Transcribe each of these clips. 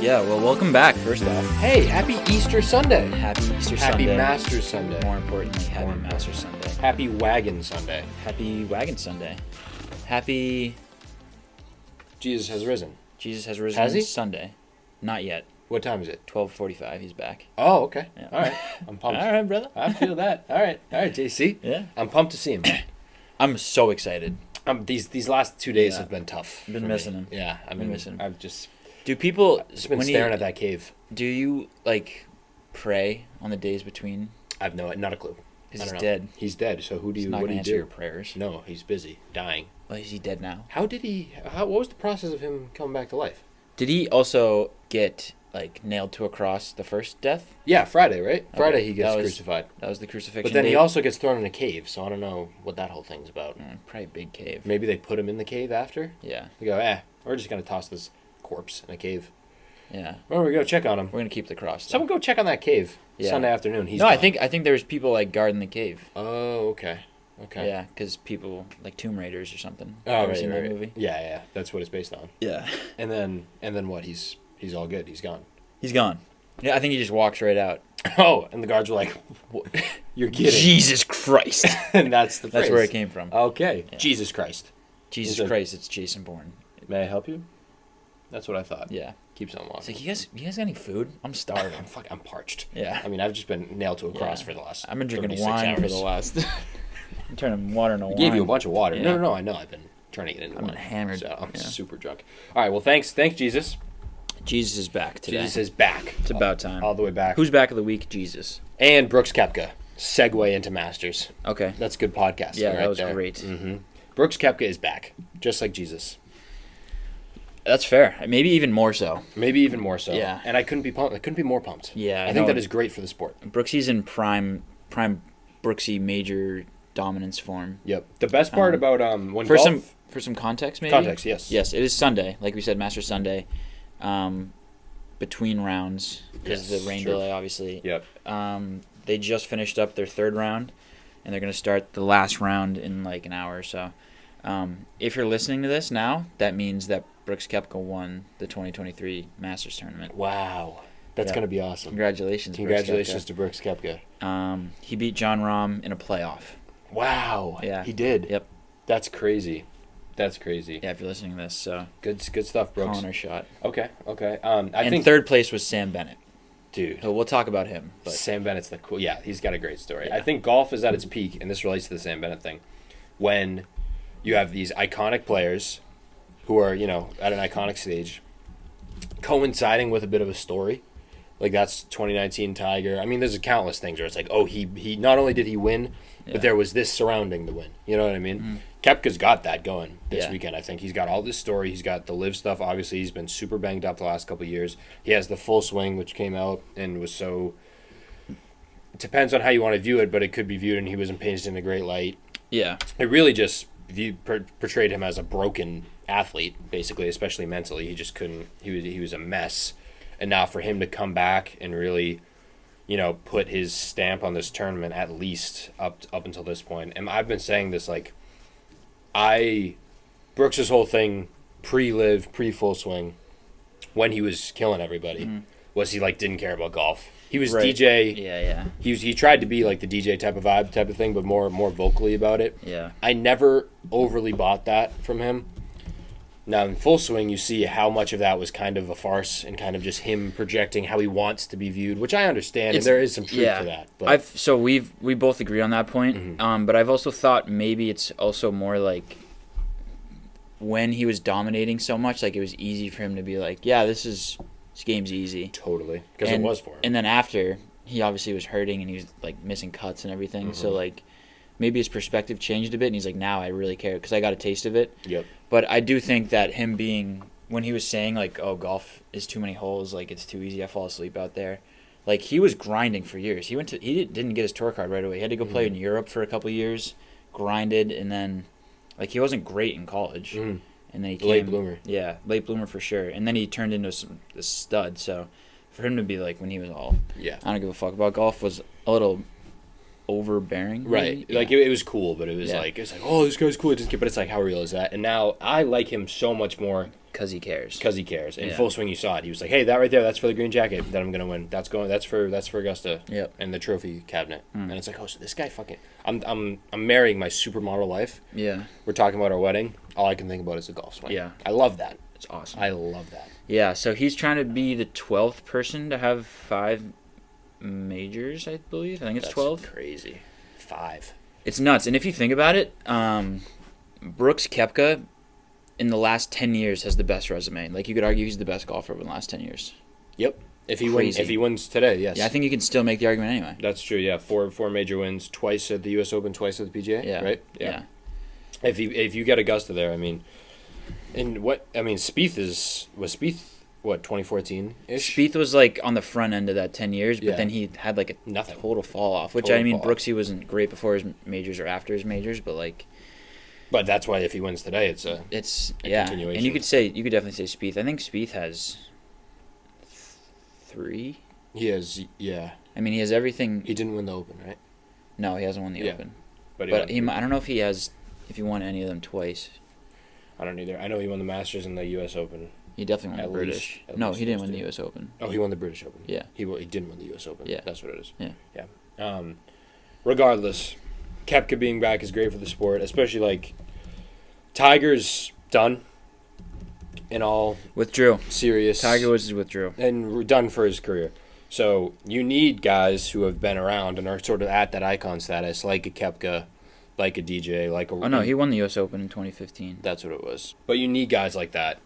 Yeah, well, welcome back, first off. Hey, happy Easter Sunday. Happy Easter Happy Sunday. Masters Sunday. More importantly, happy Masters Sunday. Happy Wagon Sunday. Happy Wagon Sunday. Happy Jesus has risen. Jesus has risen Has he? Sunday. Not yet. What time is it? 12:45, he's back. Oh, okay. Yeah. All right. I'm pumped. All right, brother. I feel that. All right, JC. Yeah. I'm pumped to see him. I'm so excited. These last 2 days Yeah. have been tough. Been for missing me. him. Yeah, I've been missing him. I've just Do people been when staring at that cave. Do you pray on the days between? I've not a clue. Because I he's don't know. dead. He's dead. So who do He's you? not What do gonna you answer do? your prayers. No, he's busy dying. Well, is he dead now? What was the process of him coming back to life? Did he also get nailed to a cross the first death? Yeah, Friday, right? Okay. Friday he gets That was crucified. That was the crucifixion. But then he date? also gets thrown in a cave, so I don't know what that whole thing's about. Probably a big cave. Maybe they put him in the cave after? Yeah. They go, we're just going to toss this corpse in a cave. Yeah. Why don't we go check on him? We're gonna keep the cross. Though. Someone go check on that cave Yeah. Sunday afternoon. He's no, I gone. think there's people guarding the cave. Oh, okay. Okay. Yeah, because people like Tomb Raiders or something. Oh, Ever right, seen right, that right. movie? Yeah. That's what it's based on. Yeah. And then what? He's all good. He's gone. He's gone. Yeah, I think he just walks right out. Oh, and the guards were like, "You're kidding." Jesus Christ. And that's the phrase. That's where it came from. Okay. Yeah. Jesus Christ. Jesus Christ, it's Jason Bourne. May I help you? That's what I thought. Yeah. Keeps on It's walking. like, you guys got any food? I'm starving. I'm parched. Yeah. I mean, I've just been nailed to a cross Yeah. for the last I've been drinking 36 wine hours. for the last... I'm turning water into wine. I gave you a bunch of water. Yeah. No, I know. I've been trying to get into I'm wine. hammered. So I'm Yeah. super drunk. All right, well, thanks, Jesus. Jesus is back today. Jesus is back. It's about time. All the way back. Who's back of the week? Jesus. And Brooks Koepka. Segue into Masters. Okay. That's good podcasting Yeah, right that was there. great. Mm-hmm. Brooks Koepka is back, just like Jesus. That's fair. Maybe even more so. Maybe even more so. Yeah. And I couldn't be pumped. I couldn't be more pumped. Yeah, I think that is great for the sport. Brooksy's in prime Brooksy major dominance form. Yep. The best part about when For golf... some context, maybe. Context, yes. Yes, it is Sunday, like we said, Masters Sunday, between rounds because Yes, the rain true. delay, obviously. Yep. They just finished up their third round, and they're going to start the last round in like an hour or so. If you're listening to this now, that means that Brooks Koepka won the 2023 Masters tournament. Wow. That's Yeah. going to be awesome. Congratulations, Congratulations to Brooks Koepka. Brooks. He beat John Rahm in a playoff. Wow. Yeah. He did. Yep. That's crazy. That's crazy. Yeah, if you're listening to this, so Good stuff, Brooks. calling our shot. Okay. I And think third place was Sam Bennett. dude, So we'll talk about him. But Sam Bennett's the cool. Yeah, he's got a great story. Yeah. I think golf is at its peak, and this relates to the Sam Bennett thing. When you have these iconic players who are, at an iconic stage, coinciding with a bit of a story. Like that's 2019 Tiger. I mean, there's countless things where it's like, oh, he not only did he win, Yeah. but there was this surrounding the win. You know what I mean? Mhm. Koepka's got that going this Yeah. weekend. I think he's got all this story. He's got the live stuff. Obviously, he's been super banged up the last couple of years. He has the full swing, which came out and was so. It depends on how you want to view it, but it could be viewed, and he wasn't painted in a great light. yeah, It really just portrayed him as a broken athlete, basically, especially mentally. He just couldn't. He was a mess, and now for him to come back and really, put his stamp on this tournament at least up until this point. And I've been saying this Brooks's whole thing pre-live, pre-full swing, when he was killing everybody, was he didn't care about golf. He was Right. DJ. yeah. He type of the DJ type of thing, but more vocally about it. Yeah. I never overly bought that from him. Now in full swing, you see how much of that was kind of a farce and kind of just him projecting how he wants to be viewed, which I understand, and there is some truth to that. But We both agree on that point. But I've also thought maybe it's also more like when he was dominating so much, it was easy for him to be like, yeah, this game's easy. totally, because it was for him. And then after, he obviously was hurting and he was missing cuts and everything. So maybe his perspective changed a bit, and he's like, now I really care because I got a taste of it. Yep. But I do think that him being, when he was saying oh, golf is too many holes, it's too easy, I fall asleep out there. He was grinding for years. He didn't get his tour card right away. He had to go play in Europe for a couple of years, grinded, and then he wasn't great in college. And then he came, Late bloomer. Yeah, late bloomer for sure. And then he turned into this stud. So for him to be when he was all, Yeah. I don't give a fuck about golf, was a little overbearing. Right. Maybe? Like, Yeah. it was cool, but it was like, oh, this guy's cool. But it's like, how real is that? And now I like him so much more Because he cares. because he cares. In Yeah. full swing, you saw it. He was like, hey, that right there, that's for the green jacket that I'm going to win. That's for Augusta. Yep. And the trophy cabinet. And it's like, oh, so this guy fucking, I'm marrying my supermodel life. Yeah. We're talking about our wedding. All I can think about is the golf swing. Yeah. I love that. It's awesome. I love that. Yeah, so he's trying to be the 12th person to have 5 majors, I believe. I think it's That's 12. crazy. 5. It's nuts. And if you think about it, Brooks Koepka in the last 10 years has the best resume. Like, you could argue he's the best golfer in the last 10 years. If he Crazy. wins today, yes. Yeah, I think you can still make the argument anyway. That's true. Yeah, four major wins, twice at the U.S. Open, twice at the PGA. Yeah. Right. Yeah. If you get Augusta there, I mean, Spieth was Spieth what 2014 ish. Spieth was like on the front end of that 10 years, but Yeah. then he had like a Nothing. total fall off. Which Total I mean, fall off. Brooksy wasn't great before his majors or after his majors, but like But that's why if he wins today, it's a continuation. And you could definitely say Spieth. I think Spieth has 3. he has I mean, he has everything. he didn't win the Open, right? No, he hasn't won the Yeah. Open. But But I don't know if he won any of them twice. I don't either. I know he won the Masters and the U.S. Open. He definitely won At the British. least- at No, least he didn't those win the two. U.S. Open. Oh, he won the British Open. Yeah. He didn't win the U.S. Open. Yeah. That's what it is. Yeah. Regardless, Koepka being back is great for the sport, especially like Tiger's done. In all Withdrew. serious, Tiger Woods withdrew. and done for his career. So you need guys who have been around and are sort of at that icon status, like a Koepka, like a DJ, like a. Oh no, he won the U.S. Open in 2015. That's what it was. But you need guys like that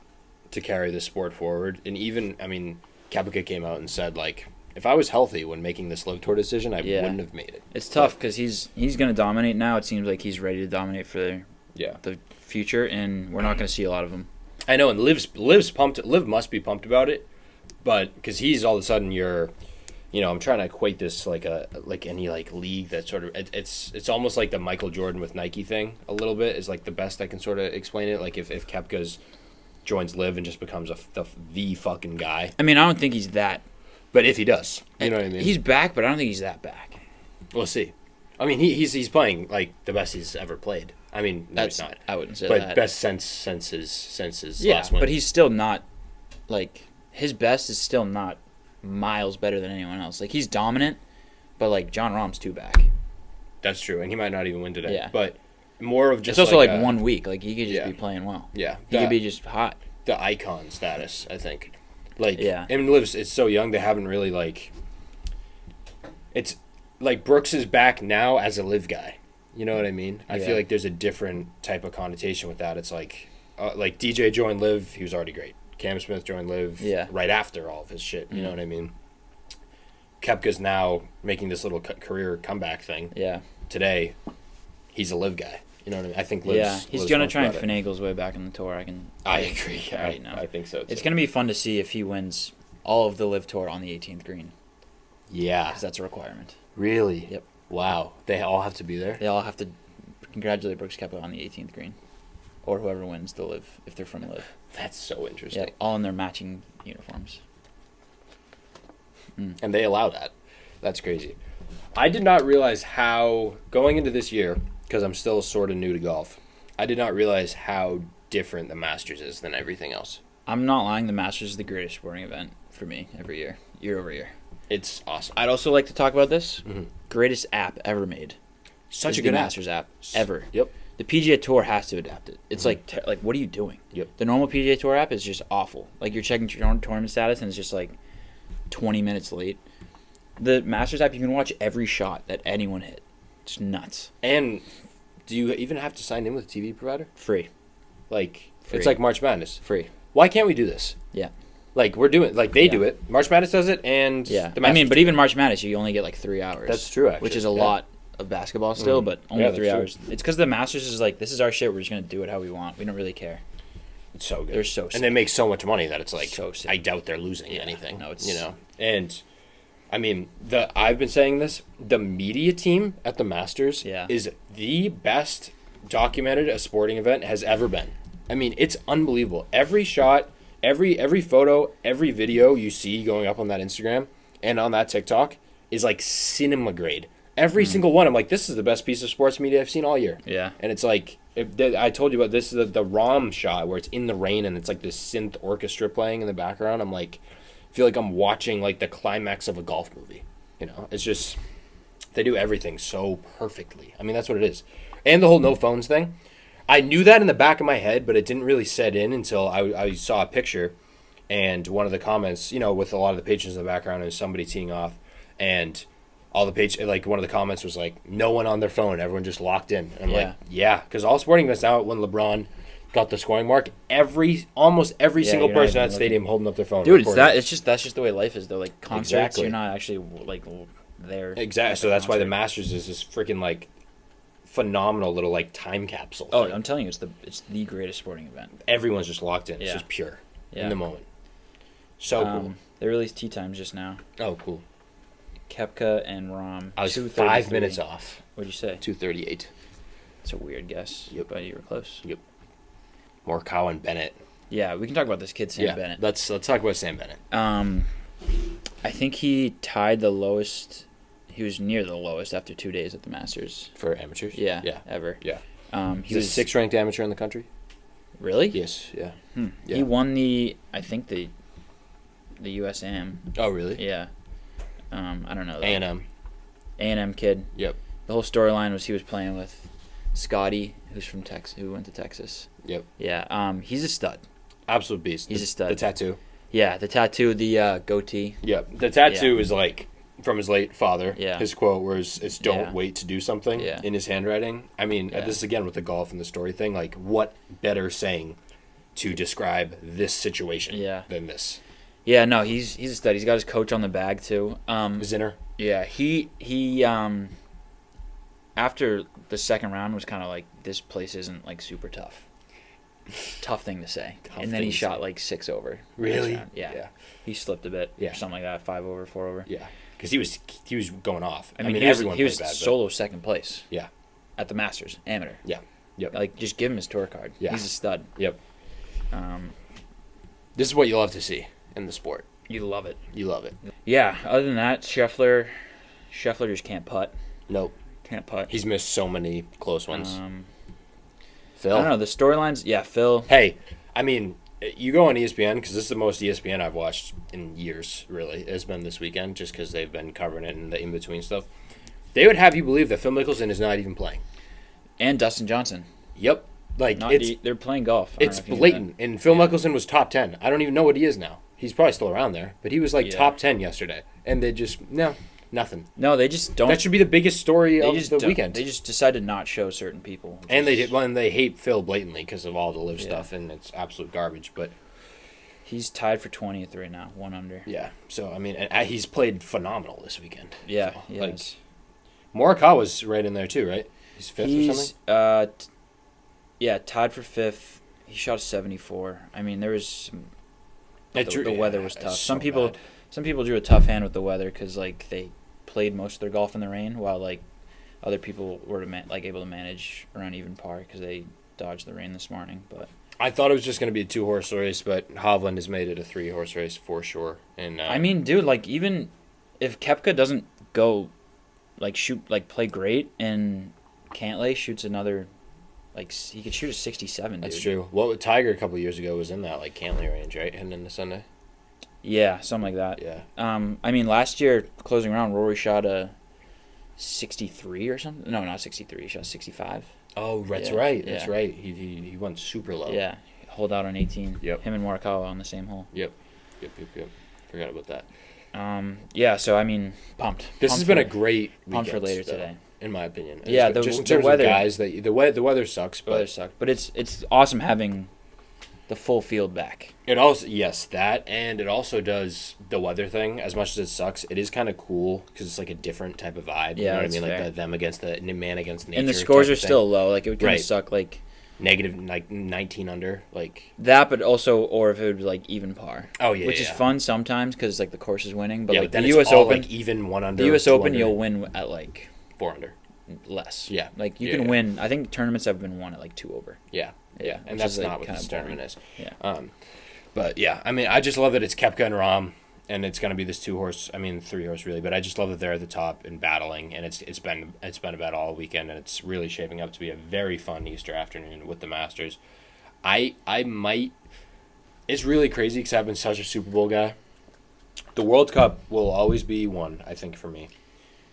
to carry the sport forward. And even, I mean, Koepka came out and said, like, if I was healthy when making this Live Tour decision, I Yeah. wouldn't have made it. It's tough because he's going to dominate now. It seems like he's ready to dominate for Yeah. the future, and we're not going to see a lot of him. I know, and Liv's pumped. Liv must be pumped about it, but because he's all of a sudden I'm trying to equate this like any like league that sort of it's almost like the Michael Jordan with Nike thing a little bit is like the best I can sort of explain it. Like if Koepka's joins Liv and just becomes the fucking guy. I mean, I don't think he's that. But if he does, you know what I mean. He's back, but I don't think he's that back. We'll see. I mean, he's playing like the best he's ever played. I mean, no, he's not. I wouldn't say But that. best since his yeah, last win. but he's still not like his best is still not miles better than anyone else. Like he's dominant, but like John Rahm's 2 back. That's true, and he might not even win today. Yeah. But more of just It's also like a- 1 week. Like he could just Yeah. be playing well. Yeah, He could be just hot. the icon status. I think, like, Yeah. I mean, Liv's it's so young. They haven't really like. It's like Brooks is back now as a Live guy. You know what I mean? I Yeah. feel like there's a different type of connotation with that. It's like DJ joined Live. He was already great. Cam Smith joined Live. Yeah. Right after all of his shit. You know what I mean? Koepka's now making this little career comeback thing. Yeah. Today, he's a Live guy. You know what I mean? I think Liv's, Yeah, he's Liv's gonna pumped try and about it. finagle his way back in the tour. I agree. Right now. I think so too. It's gonna be fun to see if he wins all of the Live Tour on the 18th green, Yeah. because that's a requirement. Really? Yep. Wow. They all have to be there? They all have to congratulate Brooks Koepka on the 18th green, or whoever wins the Live if they're from Live. That's so interesting. Yeah, all in their matching uniforms. And they allow that. That's crazy. I did not realize how, going into this year, because I'm still sort of new to golf, I did not realize how different the Masters is than everything else. I'm not lying. The Masters is the greatest sporting event for me every year, year over year. It's awesome. I'd also like to talk about this. Mhm. Greatest app ever made. Such is a good the app. Masters app ever. Yep. The PGA Tour has to adapt it. It's like what are you doing? Yep. The normal PGA Tour app is just awful. Like you're checking your tournament status and it's just like 20 minutes late. The Masters app, you can watch every shot that anyone hit. It's nuts. And do you even have to sign in with a TV provider? Free. Like, Free. it's like March Madness. Free. Why can't we do this? Yeah. Like, we're doing, like, they Yeah. do it. March Madness does it, and Yeah. the I mean, Masters but do even March Madness, you only get like 3 hours. That's true, actually. Which is a Yeah. lot of basketball still, but only Yeah, 3 that's true. hours. It's because the Masters is like, this is our shit. We're just going to do it how we want. We don't really care. It's so good. They're so sick. And they make so much money that it's like, So sick. I doubt they're losing Yeah. anything. No, it's- you know. And I mean, I've been saying this. The media team at the Masters Yeah. is the best documented a sporting event has ever been. I mean, it's unbelievable. Every shot, every photo, every video you see going up on that Instagram and on that TikTok is like cinema grade. Every single one. I'm like, this is the best piece of sports media I've seen all year. Yeah. And it's like, I told you about this, the ROM shot where it's in the rain and it's like this synth orchestra playing in the background. I'm like, I feel like I'm watching like the climax of a golf movie. You know, it's just, they do everything so perfectly. I mean, that's what it is. And the whole no phones thing. I knew that in the back of my head, but it didn't really set in until I saw a picture. And one of the comments, you know, with a lot of the patrons in the background, is somebody teeing off. And all the page, like one of the comments was like, no one on their phone, everyone just locked in. And I'm like, yeah, because all sporting events now, when LeBron got the scoring mark, almost every single person at that stadium holding up their phone. Dude, that's just the way life is though. Like concerts, Exactly. you're not actually like there. Exactly. So that's why the Masters is this freaking like phenomenal little like time capsule. Oh, thing. I'm telling you, it's the greatest sporting event. Everyone's just locked in. It's Yeah. just pure in Yeah. the moment. So cool. They released tee times just now. Oh, cool. Kepka and Rom. I was 2:33. 5 minutes off. What'd you say? 2:38. It's a weird guess. Yep. But you were close. Yep. Morikawa and Bennett. Yeah, we can talk about this kid, Sam Bennett. Let's talk about Sam Bennett. I think he tied the lowest. He was near the lowest after 2 days at the Masters. For amateurs? Yeah. Yeah. Ever. Yeah. He He's was the sixth ranked amateur in the country? Really? Yes. Yeah. Yeah. He won the U.S. Am. Oh, really? Yeah. I don't know. A&M. A&M kid. Yep. The whole storyline was he was playing with Scotty, who's from Texas, who went to Texas. Yep. Yeah. He's a stud. Absolute beast. He's a stud. The tattoo. Yeah. The tattoo, the goatee. Yep. The tattoo is like from his late father. Yeah. His quote was, it's don't Yeah. wait to do something Yeah. in his handwriting. I mean, Yeah. this is again with the golf and the story thing. Like, what better saying to describe this situation Yeah. than this? Yeah, no, he's a stud. He's got his coach on the bag too. Zinner. Yeah, he after the second round was kind of like, this place isn't like super tough. Tough thing to say. And then he shot like 6 over. Really? Yeah. Yeah. He slipped a bit. Yeah. Or something like that. 5 over, 4 over. Yeah. Because he was going off. I mean everyone he was played bad, but- solo second place. Yeah. At the Masters, amateur. Yeah. Yep. Like, just give him his tour card. Yeah. He's a stud. Yep. Um, This is what you love to see in the sport. you love it. You love it. Yeah. Other than that, Scheffler just can't putt. Nope. Can't putt. He's missed so many close ones. I Phil. don't know, the storylines. Yeah, Phil. Hey, I mean, you go on ESPN, because this is the most ESPN I've watched in years, really. It's been this weekend, just because they've been covering it and the in-between stuff. They would have you believe that Phil Mickelson is not even playing. And Dustin Johnson. Yep. Like, They're playing golf. I don't it's know if you knew blatant. that. And Phil Mickelson was top 10. I don't even know what he is now. He's probably still around there. But he was like Yeah. top 10 yesterday. And they just, no, nothing. No, they just don't. That should be the biggest story they of just the don't- weekend. They just decide to not show certain people. And they hate Phil blatantly because of all the live stuff, and it's absolute garbage. But He's tied for 20th right now, 1 under. yeah, so I mean, and he's played phenomenal this weekend. Yeah, So, he like, has. Morikawa's right in there too, right? He's fifth or something. Yeah, tied for 5th. He shot a 74. I mean, there was some. The Yeah, weather was it's tough. so Some people drew a tough hand with the weather because like they played most of their golf in the rain, while like other people were able to manage around even par because they dodged the rain this morning. But I thought it was just going to be a 2-horse race, but Hovland has made it a 3-horse race for sure. And I mean, dude, like even if Koepka doesn't go, play great, and Cantlay shoots another, he could shoot a 67. that's dude. true. What Tiger a couple of years ago was in that Cantley range, right? Heading into Sunday. Yeah, something like that. Yeah. I mean, last year closing round, Rory shot a 63 or something. No, not 63. He shot 65. Oh, that's Yeah, right. yeah. That's right. He went super low. Yeah, hold out on 18. Yep. Him and Morikawa on the same hole. Yep. Forgot about that. Yeah. So I mean, pumped. This Pumped has been for- a great pumped weekend for later though, today. in my opinion. Yeah, just in the terms weather- of guys, the weather sucks, The weather but sucked, but it's awesome having the full field back. it also that, and it also does the weather thing. As much as it sucks, it is kind of cool because it's like a different type of vibe. You Yeah, know what I that's mean? fair. Like them against the man against nature. And the scores type are of thing. still low. Like it would kind Right. of suck, like negative, 19 under. Like that, but also, or if it would be like even par. Oh, yeah, which is yeah. fun sometimes because like the course is winning. But yeah, like then the it's U.S. all, Open, like even 1 under. the U.S. 2 Open, under, you'll win at like 4 under. less. Yeah. Like you Yeah, can yeah. win. I think tournaments have been won at like 2 over. Yeah, Yeah, and which that's is, like, not what kinda this tournament is. Yeah. But yeah, I mean, I just love that it's Koepka and Rahm, and it's going to be this 3-horse really, but I just love that they're at the top and battling, and it's been about all weekend, and it's really shaping up to be a very fun Easter afternoon with the Masters. I might. It's really crazy because I've been such a Super Bowl guy. The World Cup will always be one, I think, for me,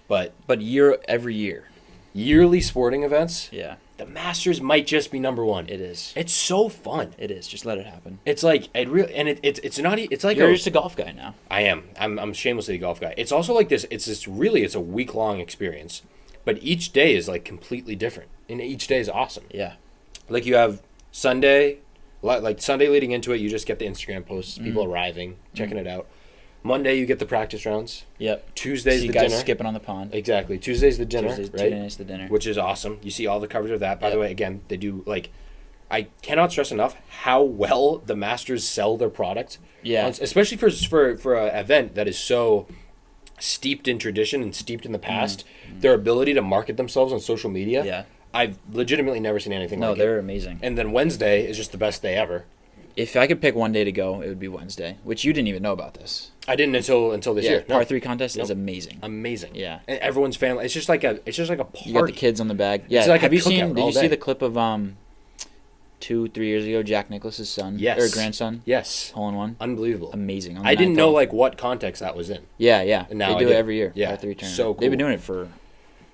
but every year, yearly sporting events. Yeah. The Masters might just be number one. It is. It's so fun. It is. Just let it happen. It's like it's not. It's like You're just a golf guy now. I am. I'm shamelessly a golf guy. It's also like this. It's a week-long experience, but each day is like completely different, and each day is awesome. Yeah. Like you have Sunday, like Sunday leading into it, you just get the Instagram posts, people arriving, checking it out. Monday you get the practice rounds. Yep. Tuesday's see the guys dinner. Tuesday on the pond. Exactly. Tuesday's the dinner. Tuesday's the dinner. Which is awesome. You see all the coverage of that. By the way, again, they do like. I cannot stress enough how well the Masters sell their product. Yeah. Especially for an event that is so steeped in tradition and steeped in the past, their ability to market themselves on social media. Yeah. I've legitimately never seen anything like it. No, they're amazing. And then Wednesday is just the best day ever. If I could pick one day to go, it would be Wednesday, which you didn't even know about this. I didn't until this year. Par 3 contest is amazing. Amazing. Yeah. And everyone's family. It's just like a party. You got the kids on the bag. Yeah. It's like Have a you seen? cookout Did all you see day. the clip of 2-3 years ago, Jack Nicklaus's son? Yes. Or grandson? Yes. Hole in one. Unbelievable. Amazing. I didn't know like what context that was in. Yeah, yeah. And now they I do do. it every year. Yeah. Par 3 tournament. So cool. They've been doing it for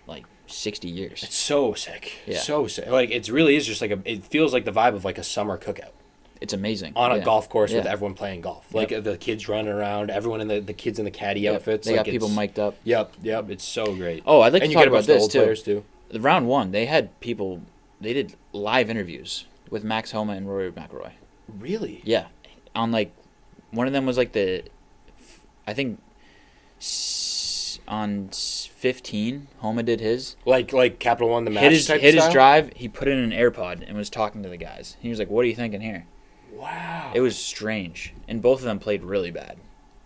like 60 years. It's so sick. Yeah. So sick. Like it really is just like it feels like the vibe of like a summer cookout. It's amazing. On a golf course with Yeah. everyone playing golf. Like the kids running around, everyone in the kids in the caddy outfits. They like got people mic'd up. Yep. It's so great. Oh, I'd like and to you talk get a about bunch of the this old too. players too. The round one, they had people. They did live interviews with Max Homa and Rory McIlroy. Really? Yeah, on like one of them was like I think on 15, Homa did his. Like Capital One, the match Hit his type his style? drive. He put in an AirPod and was talking to the guys. He was like, "What are you thinking here?" Wow. It was strange, and both of them played really bad.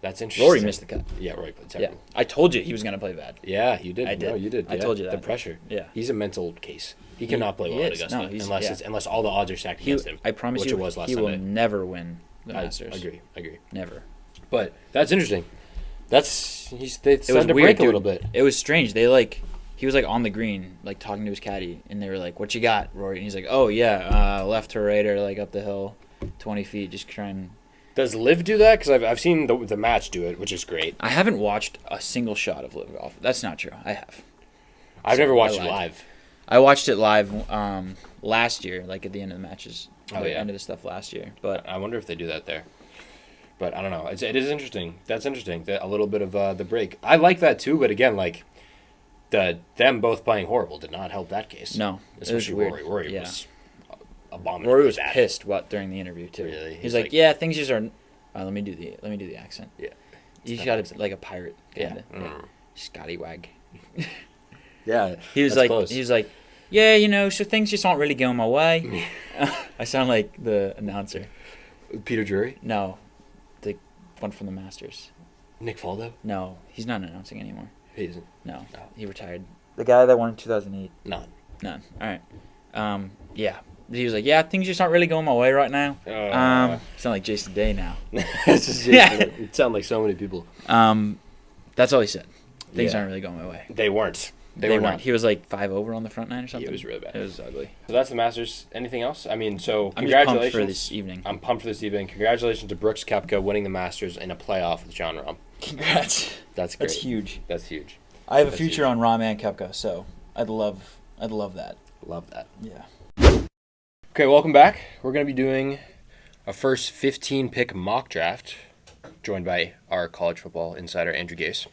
That's interesting. Rory missed the cut. Yeah, Rory played Yeah, terrible. I told you he was gonna play bad. Yeah, you did. I did. No, you did. I Yeah. told you The that. pressure. Yeah. He's a mental case. He cannot play well at is. Augusta No, he's- unless all the odds are stacked against him. I promise which you, it was last he will Sunday. never win the I Masters. agree. Never. But that's interesting. They It was started to weird, break a dude. little bit. It was strange. He was like on the green, like talking to his caddy, and they were like, "What you got, Rory?" And he's like, "Oh yeah, left to right or like up the hill, 20 feet, just trying." Does Liv do that? Because I've seen the match do it, which is great. I haven't watched a single shot of Live Golf. That's not true. I have. I've So never watched I it lied. live. I watched it live last year, like at the end of the matches. Oh, the yeah. end of the stuff last year. But I wonder if they do that there. But I don't know. It is interesting. That's interesting. A little bit of the break. I like that too. But again, like them both playing horrible did not help that case. no, Especially it was weird. Rory. Rory Yeah. was abominable. Rory was bad. pissed during the interview too. Really? He's He's like, like- "Yeah, things just are." Let me do the accent. Yeah. You not got accent. like a pirate. Yeah. Kinda. Scotty Wag. Yeah. He was that's like, close. he was like, "Yeah, so things just aren't really going my way." I sound like the announcer. Peter Drury, No, the one from the Masters. Nick Faldo. No, he's not announcing anymore. He isn't. No, No. he retired. The guy that won in 2008. None. None. All right. Yeah. He was like, "Yeah, things just aren't really going my way right now." Sound like Jason Day now. It's just it sounded like so many people. That's all he said. Things Yeah. aren't really going my way. They weren't. They They were weren't. not. He was like 5 over on the front nine or something. it was really bad. It was ugly. So that's the Masters. Anything else? I mean, so I'm just congratulations. pumped for this evening. I'm pumped for this evening. Congratulations to Brooks Koepka winning the Masters in a playoff with John Rahm. Congrats. That's great. That's huge. That's huge. I have a That's future huge. on Rahm and Koepka, so I'd love that. Love that. Yeah. Okay, welcome back. We're going to be doing a first 15 pick mock draft, joined by our college football insider Andrew Gecse.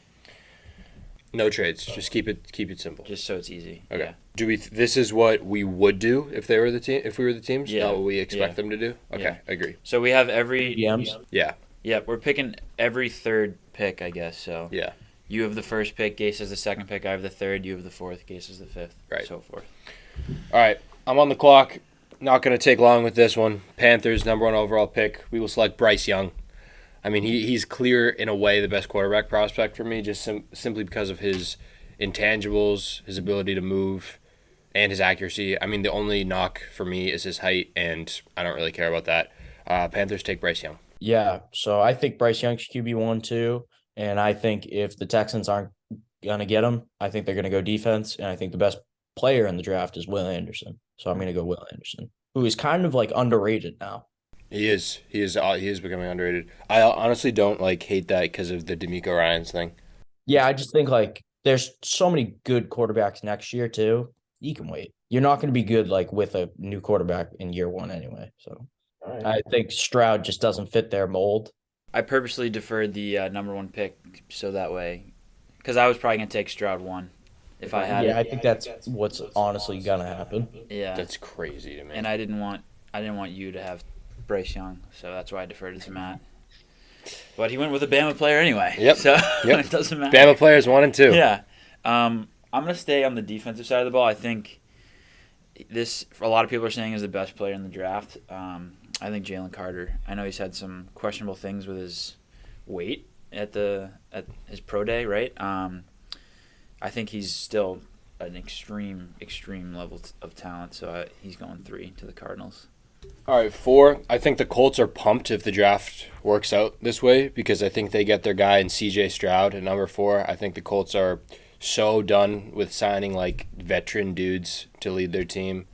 No trades. Just keep it simple. Just so it's easy. Okay. Yeah. Do we? This is what we would do if they were the team. If we were the teams, Yeah. not what we expect Yeah. them to do. Okay, Yeah. agree. So we have every DMs. Yeah, Yeah, we're picking every third pick, I guess. So yeah. you have the first pick, Gase has the second pick, I have the third, you have the fourth, Gase has the fifth, Right. so forth. All right, I'm on the clock. Not going to take long with this one. Panthers #1 overall pick. We will select Bryce Young. I mean, he's clear in a way the best quarterback prospect for me, just simply because of his intangibles, his ability to move, and his accuracy. I mean, the only knock for me is his height, and I don't really care about that. Panthers take Bryce Young. Yeah, so I think Bryce Young's QB1 too, and I think if the Texans aren't gonna get him, I think they're gonna go defense, and I think the best player in the draft is Will Anderson. So I'm gonna go Will Anderson, who is kind of like underrated now. He is. He is. He is becoming underrated. I honestly don't like hate that because of the D'Amico Ryans thing. Yeah, I just think like there's so many good quarterbacks next year too. You can wait. You're not gonna be good like with a new quarterback in year one anyway. So All right. I think Stroud just doesn't fit their mold. I purposely deferred the number one pick so that way, because I was probably gonna take Stroud one if I had Yeah, it. I think that's what's honestly gonna happen. Yeah, That's crazy to me. and I didn't want you to have Bryce Young, so that's why I deferred it to Matt. But he went with a Bama player anyway. Yep. So Yep. it doesn't matter. Bama players 1 and 2. Yeah. I'm gonna stay on the defensive side of the ball. I think this a lot of people are saying is the best player in the draft. I think Jalen Carter. I know he's had some questionable things with his weight at his pro day, right? I think he's still an extreme level of talent. So he's going 3 to the Cardinals. All right, 4. I think the Colts are pumped if the draft works out this way because I think they get their guy in C.J. Stroud at number 4. I think the Colts are so done with signing like veteran dudes to lead their team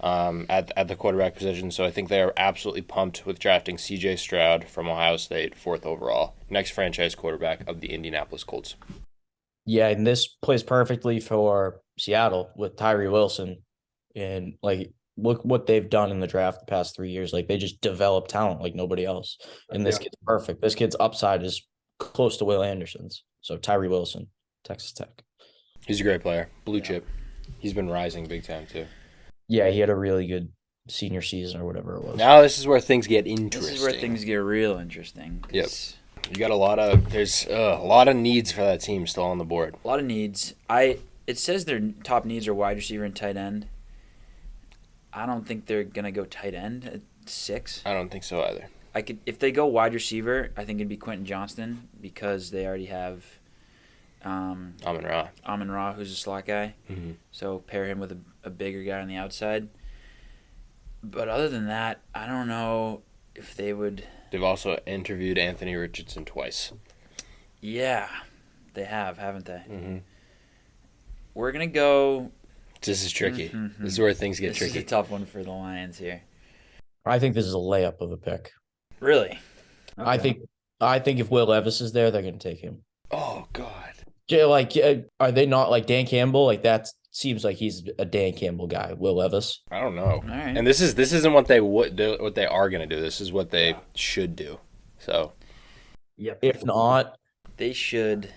at the quarterback position. So I think they are absolutely pumped with drafting C.J. Stroud from Ohio State, 4th overall, next franchise quarterback of the Indianapolis Colts. Yeah, and this plays perfectly for Seattle with Tyree Wilson. And like look what they've done in the draft the past 3 years. Like they just develop talent like nobody else. And this kid's perfect. This kid's upside is close to Will Anderson's. So Tyree Wilson, Texas Tech. He's a great player, blue chip. He's been rising big time too. Yeah, he had a really good senior season or whatever it was. Now this is where things get interesting. This is where things get real interesting. Yep. You got there's a lot of needs for that team still on the board. A lot of needs. It says their top needs are wide receiver and tight end. I don't think they're gonna go tight end at 6. I don't think so either. If they go wide receiver, I think it'd be Quentin Johnston because they already have Amon Ra, who's a slot guy. Mm-hmm. So pair him with a bigger guy on the outside. But other than that, I don't know if they would. They've also interviewed Anthony Richardson twice. Yeah, they have, haven't they? Mm-hmm. We're gonna go. This is tricky. Mm-hmm. This is where things get tricky. This is a tough one for the Lions here. I think this is a layup of a pick. Really? Okay. I think if Will Levis is there, they're going to take him. Oh God. Like, are they not like Dan Campbell? Like that seems like he's a Dan Campbell guy. Will Levis. I don't know. All right. And this isn't what they would do, what they are going to do. This is what they should do. So. Yep. If not, they should.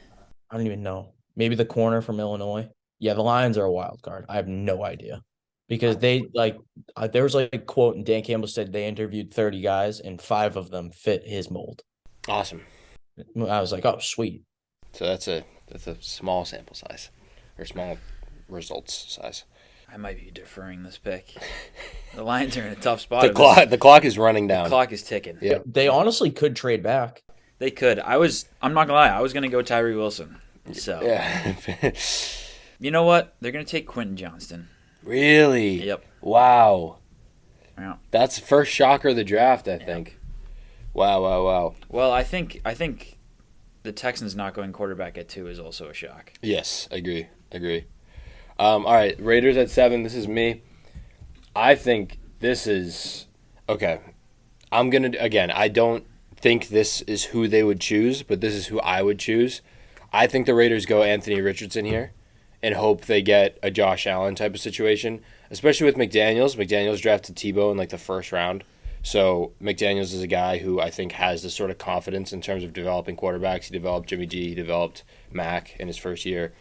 I don't even know. Maybe the corner from Illinois. Yeah, the Lions are a wild card. I have no idea. Because they there was like a quote, and Dan Campbell said they interviewed 30 guys, and 5 of them fit his mold. Awesome. I was like, oh, sweet. So that's a small sample size, or small results size. I might be deferring this pick. The Lions are in a tough spot. The clock is running down. The clock is ticking. Yep. They honestly could trade back. They could. I'm not gonna lie. I was gonna go Tyree Wilson. So yeah. You know what? They're gonna take Quentin Johnston. Really? Yep. Wow. Yeah. That's the first shocker of the draft, I think. Wow. Well, I think the Texans not going quarterback at 2 is also a shock. Yes, agree. All right, Raiders at 7. This is me. I think this is okay. I'm gonna again. I don't think this is who they would choose, but this is who I would choose. I think the Raiders go Anthony Richardson here and hope they get a Josh Allen type of situation, especially with McDaniels. McDaniels drafted Tebow in like the first round. So McDaniels is a guy who I think has this sort of confidence in terms of developing quarterbacks. He developed Jimmy G. He developed Mac in his first year.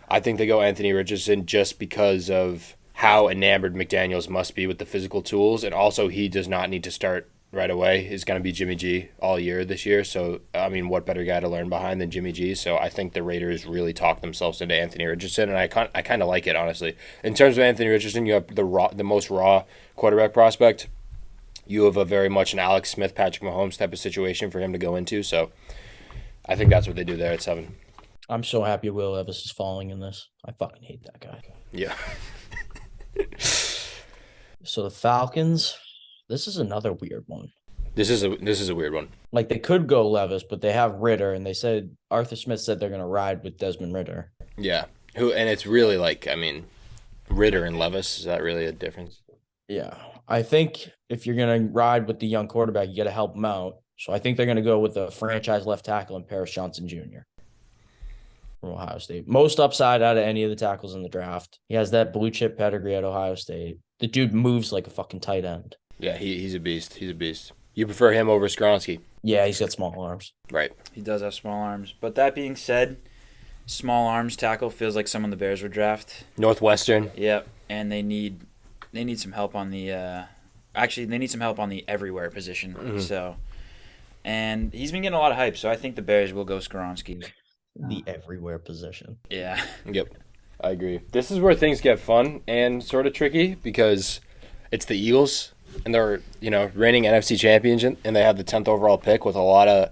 I think they go Anthony Richardson just because of how enamored McDaniels must be with the physical tools. And also he does not need to start right away. It's going to be Jimmy G all year this year. So, I mean, what better guy to learn behind than Jimmy G? So I think the Raiders really talk themselves into Anthony Richardson, and I kind of like it, honestly. In terms of Anthony Richardson, you have the most raw quarterback prospect. You have a very much an Alex Smith, Patrick Mahomes type of situation for him to go into. So I think that's what they do there at 7. I'm so happy Will Levis is falling in this. I fucking hate that guy. Yeah. So the Falcons, this is another weird one. This is a weird one. Like they could go Levis, but they have Ritter, and they said Arthur Smith said they're gonna ride with Desmond Ritter. Yeah. And it's really like, I mean, Ritter and Levis, is that really a difference? Yeah, I think if you're gonna ride with the young quarterback, you got to help him out. So I think they're gonna go with a franchise left tackle and Paris Johnson Jr. from Ohio State. Most upside out of any of the tackles in the draft. He has that blue chip pedigree at Ohio State. The dude moves like a fucking tight end. Yeah, he's a beast. He's a beast. You prefer him over Skronsky? Yeah, he's got small arms. Right. He does have small arms. But that being said, small arms tackle feels like someone the Bears would draft. Northwestern. Yep, and they need some help on the actually they need some help on the everywhere position. Mhm. So, and he's been getting a lot of hype. So I think the Bears will go Skoronski. The everywhere position. Yeah. Yep. I agree. This is where things get fun and sort of tricky because it's the Eagles and they're, reigning NFC champions and they have the 10th overall pick with a lot of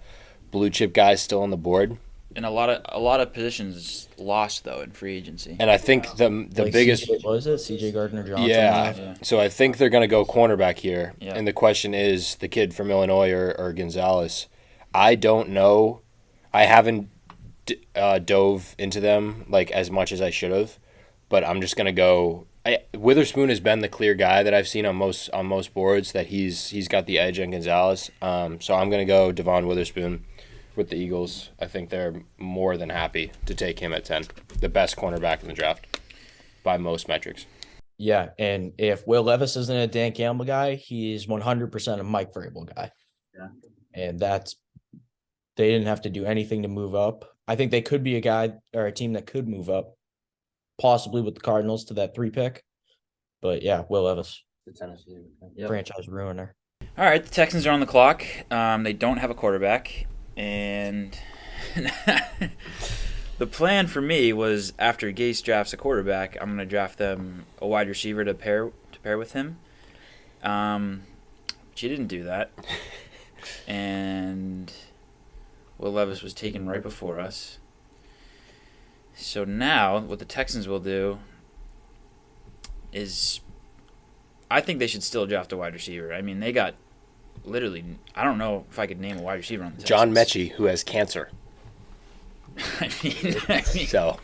blue chip guys still on the board. And a lot of positions lost though in free agency. And I think the Like biggest what was it? CJ Gardner Johnson. yeah. So I think they're going to go cornerback here. Yeah. And the question is the kid from Illinois or Gonzalez. I don't know. I haven't dove into them like as much as I should have, but I'm just going to go Witherspoon has been the clear guy that I've seen on most boards that he's got the edge on Gonzalez. So I'm going to go Devon Witherspoon with the Eagles. I think they're more than happy to take him at 10. The best cornerback in the draft by most metrics. Yeah, and if Will Levis isn't a Dan Campbell guy, he's 100% a Mike Vrabel guy. Yeah. And they didn't have to do anything to move up. I think they could be a guy or a team that could move up, possibly with the Cardinals to that 3 pick. But yeah, Will Levis, Yep. franchise ruiner. All right, the Texans are on the clock. They don't have a quarterback, and the plan for me was after Gase drafts a quarterback, I'm going to draft them a wide receiver to pair with him. She didn't do that, and Will Levis was taken right before us. So now, what the Texans will do is, I think they should still draft a wide receiver. I mean, they got literally, I don't know if I could name a wide receiver on the Texans. John Mechie, who has cancer. I mean, So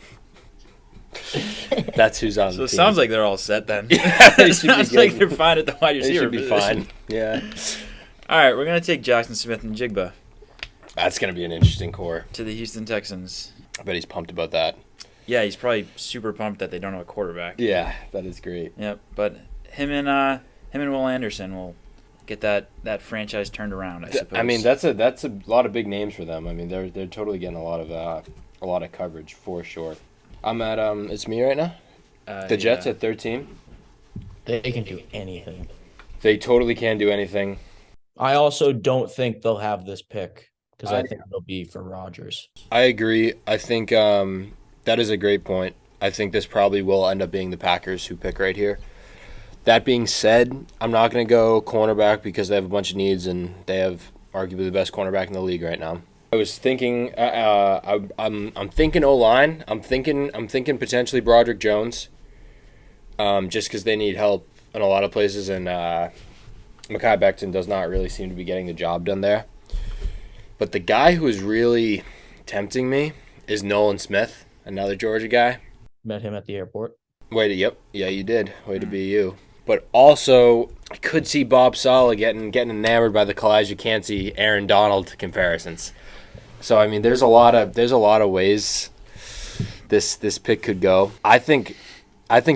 that's who's on so the it team. sounds like they're all set then. Yeah, they should be Sounds like good. they're fine at the wide They receiver should be position. fine. Yeah. All right, we're going to take Jackson Smith and Jigba That's going to be an interesting core. to the Houston Texans. I bet he's pumped about that. Yeah, he's probably super pumped that they don't have a quarterback. Yeah, that is great. Yep, but him and Will Anderson will get that franchise turned around, I suppose. I mean, that's a lot of big names for them. I mean, they're totally getting a lot of coverage for sure. I'm at it's me right now. The Jets yeah. at 13. They can do anything. They totally can do anything. I also don't think they'll have this pick because I think they'll be for Rodgers. I agree. I think that is a great point. I think this probably will end up being the Packers who pick right here. That being said, I'm not going to go cornerback because they have a bunch of needs and they have arguably the best cornerback in the league right now. I was thinking, I'm thinking O-line. I'm thinking potentially Broderick Jones, just because they need help in a lot of places, and Mekhi Becton does not really seem to be getting the job done there. But the guy who is really tempting me is Nolan Smith, another Georgia guy. Met him at the airport. Yeah, you did. Way to be you. But also, I could see Bob Sala getting enamored by the Kalijah Kancey, Aaron Donald comparisons. So I mean, there's a lot of ways this pick could go. I think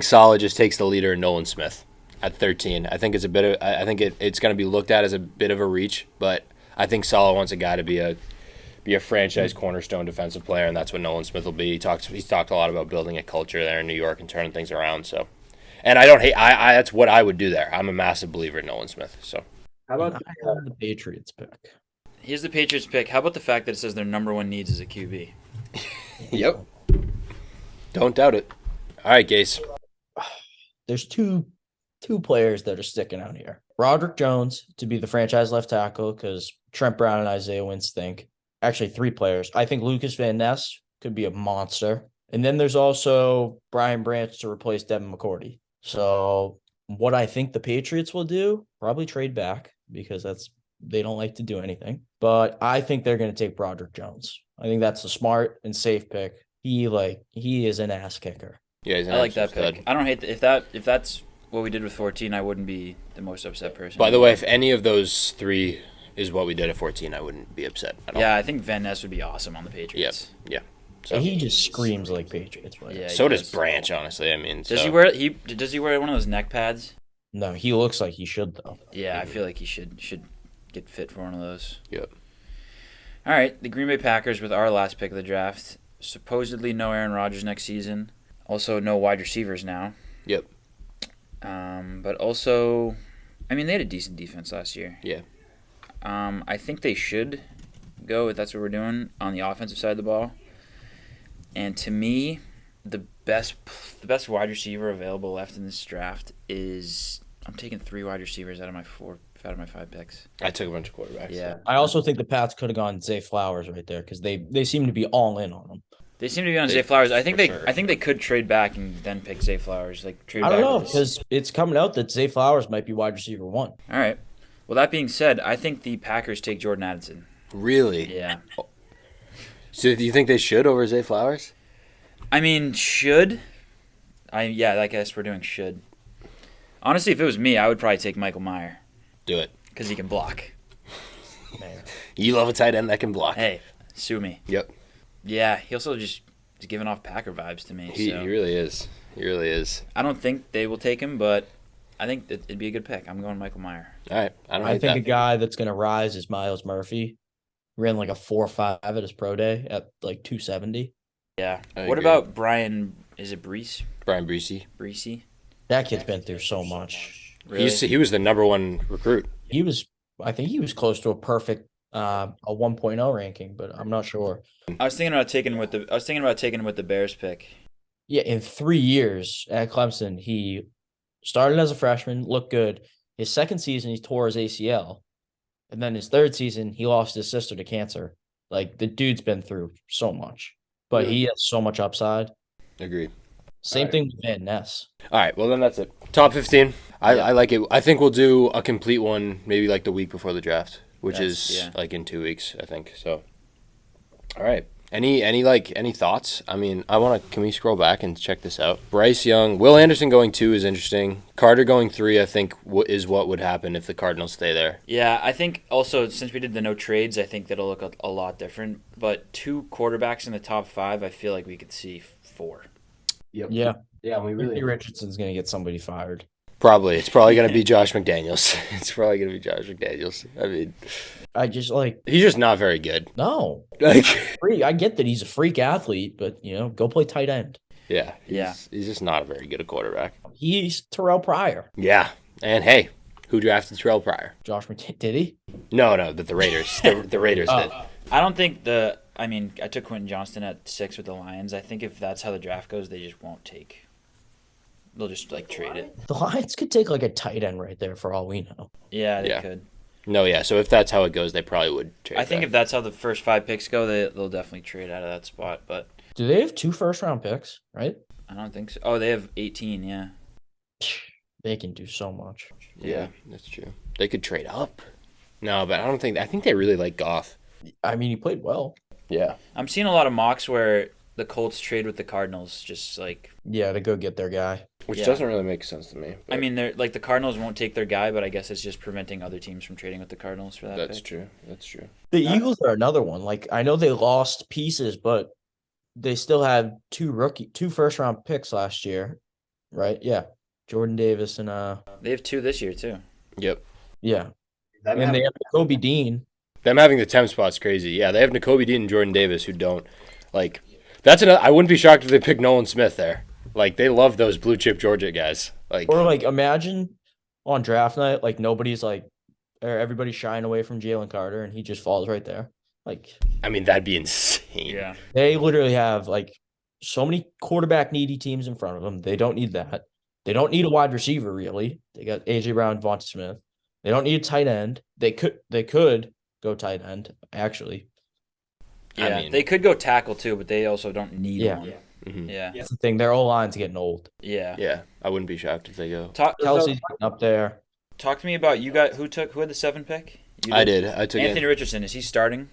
Sala just takes the leader in Nolan Smith at 13. I think it's it's going to be looked at as a bit of a reach, but I think Sala wants a guy to be a franchise cornerstone defensive player, and that's what Nolan Smith will be. He's talked a lot about building a culture there in New York and turning things around. So, and I don't hate. I that's what I would do there. I'm a massive believer in Nolan Smith. So, How about the Patriots pick? Here's the Patriots pick. How about the fact that it says their number one needs is a QB? Yep. Don't doubt it. All right, Gase. There's two players that are sticking out here. Roderick Jones to be the franchise left tackle because Trent Brown and Isaiah Wynn stink. Actually, 3 players. I think Lucas Van Ness could be a monster. And then there's also Brian Branch to replace Devin McCourty. So what I think the Patriots will do, probably trade back because that's They don't like to do anything. But I think they're going to take Broderick Jones. I think that's a smart and safe pick. He is an ass kicker. Yeah, he's an I like that absolute pick. stud. I don't hate if that's what we did with 14. I wouldn't be the most upset person. By the way, if any of those three is what we did at 14, I wouldn't be upset at all. Yeah, I think Van Ness would be awesome on the Patriots. Yeah. So he just screams like Patriots. Right? Yeah, So he does Branch, honestly. I mean, Does he wear one of those neck pads? No, he looks like he should though. Yeah, I feel like he should get fit for one of those. Yep. All right, the Green Bay Packers with our last pick of the draft. Supposedly no Aaron Rodgers next season. Also no wide receivers now. Yep. But also, I mean, they had a decent defense last year. Yeah. I think they should go if that's what we're doing on the offensive side of the ball. And to me, the best wide receiver available left in this draft is I'm taking 3 wide receivers out of my 5 picks. I took a bunch of quarterbacks. Yeah. I also think the Pats could have gone Zay Flowers right there because they seem to be all in on him. They seem to be on Zay Flowers. I think for sure. they could trade back and then pick Zay Flowers. Like trade I back don't know with this. because it's coming out that Zay Flowers might be wide receiver 1. All right. Well, that being said, I think the Packers take Jordan Addison. Really? Yeah. So do you think they should over Zay Flowers? I mean, should. I guess we're doing should. Honestly, if it was me, I would probably take Michael Mayer Do it. because he can block. Man. You love a tight end that can block. Hey, sue me. Yep. Yeah, he also just is giving off Packer vibes to me. He so. really is. He really is. I don't think they will take him, but I think it'd be a good pick. I'm going Michael Mayer. All right. I don't I hate think that. a guy that's going to rise is Miles Murphy. Ran like a 4.5 at his pro day at like 270. Yeah. I What agree. about Brian? Is it Brees? Brian Breesy. Breesy? That kid's been through so much. Really? He was the number 1 recruit. I think he was close to a perfect a 1.0 ranking, but I'm not sure. I was thinking about taking him with the Bears pick. Yeah, in 3 years at Clemson, he started as a freshman, looked good. His second season, he tore his ACL. And then his third season, he lost his sister to cancer. Like, the dude's been through so much. But he has so much upside. Agreed. Same thing with Van Ness. All right. Well, then that's it. Top 15. I like it. I think we'll do a complete one maybe like the week before the draft, which is like in 2 weeks, I think. So, all right. Any thoughts? I mean, can we scroll back and check this out? Bryce Young, Will Anderson going 2 is interesting. Carter going 3, I think, is what would happen if the Cardinals stay there. Yeah, I think also since we did the no trades, I think that'll look a lot different. But 2 quarterbacks in the top 5, I feel like we could see 4. Yep. Yeah. Yeah, we Anthony Richardson's going to get somebody fired. Probably. It's probably going to be Josh McDaniels. I mean, I just he's just not very good. no. Like, I get that he's a freak athlete, but, go play tight end. yeah. Yeah. He's just not a very good quarterback. He's Terrell Pryor. Yeah. And hey, who drafted Terrell Pryor? Josh McDaniels, did he? No, but the Raiders. The Raiders did. I don't think I took Quentin Johnston at 6 with the Lions. I think if that's how the draft goes, they just won't take. They'll just trade it. The Lions could take like a tight end right there for all we know. Yeah, they Yeah. could. No, yeah. So if that's how it goes, they probably would trade. I think back. if that's how the first 5 picks go, they'll definitely trade out of that spot. But Do they have 2 first-round picks, right? I don't think so. Oh, they have 18. Yeah. They can do so much. Yeah, that's true. They could trade up. No, but I think they really like Goff. I mean, he played well. Yeah. I'm seeing a lot of mocks where the Colts trade with the Cardinals, just like. Yeah, to go get their guy. Which Yeah. doesn't really make sense to me. I mean, they're the Cardinals won't take their guy, but I guess it's just preventing other teams from trading with the Cardinals for that. That's pick. true. That's true. The Eagles are another one. Like, I know they lost pieces, but they still had 2 first-round picks last year, right? Yeah, Jordan Davis and They have 2 this year too. Yep. yeah, and they have Kobe Dean. Them having the 10 spot's crazy. Yeah, they have N'Kobe Dean and Jordan Davis who don't like. That's another. I wouldn't be shocked if they picked Nolan Smith there. Like they love those blue chip Georgia guys. Like Or like, imagine on draft night, like nobody's like, or everybody's shying away from Jalen Carter, and he just falls right there. Like, I mean, that'd be insane. Yeah. they literally have like so many quarterback needy teams in front of them. They don't need that. They don't need a wide receiver really. They got AJ Brown, Devonta Smith. They don't need a tight end. They could go tight end actually. Yeah, I mean- they could go tackle too, but they also don't need Yeah. one. Mhm. Yeah. That's the thing. Their O-line's getting old. Yeah. Yeah, I wouldn't be shocked if they go. Talk Kelsey's getting up there. to me about you got who had the 7 pick? You I did. I took Anthony Richardson, is he starting?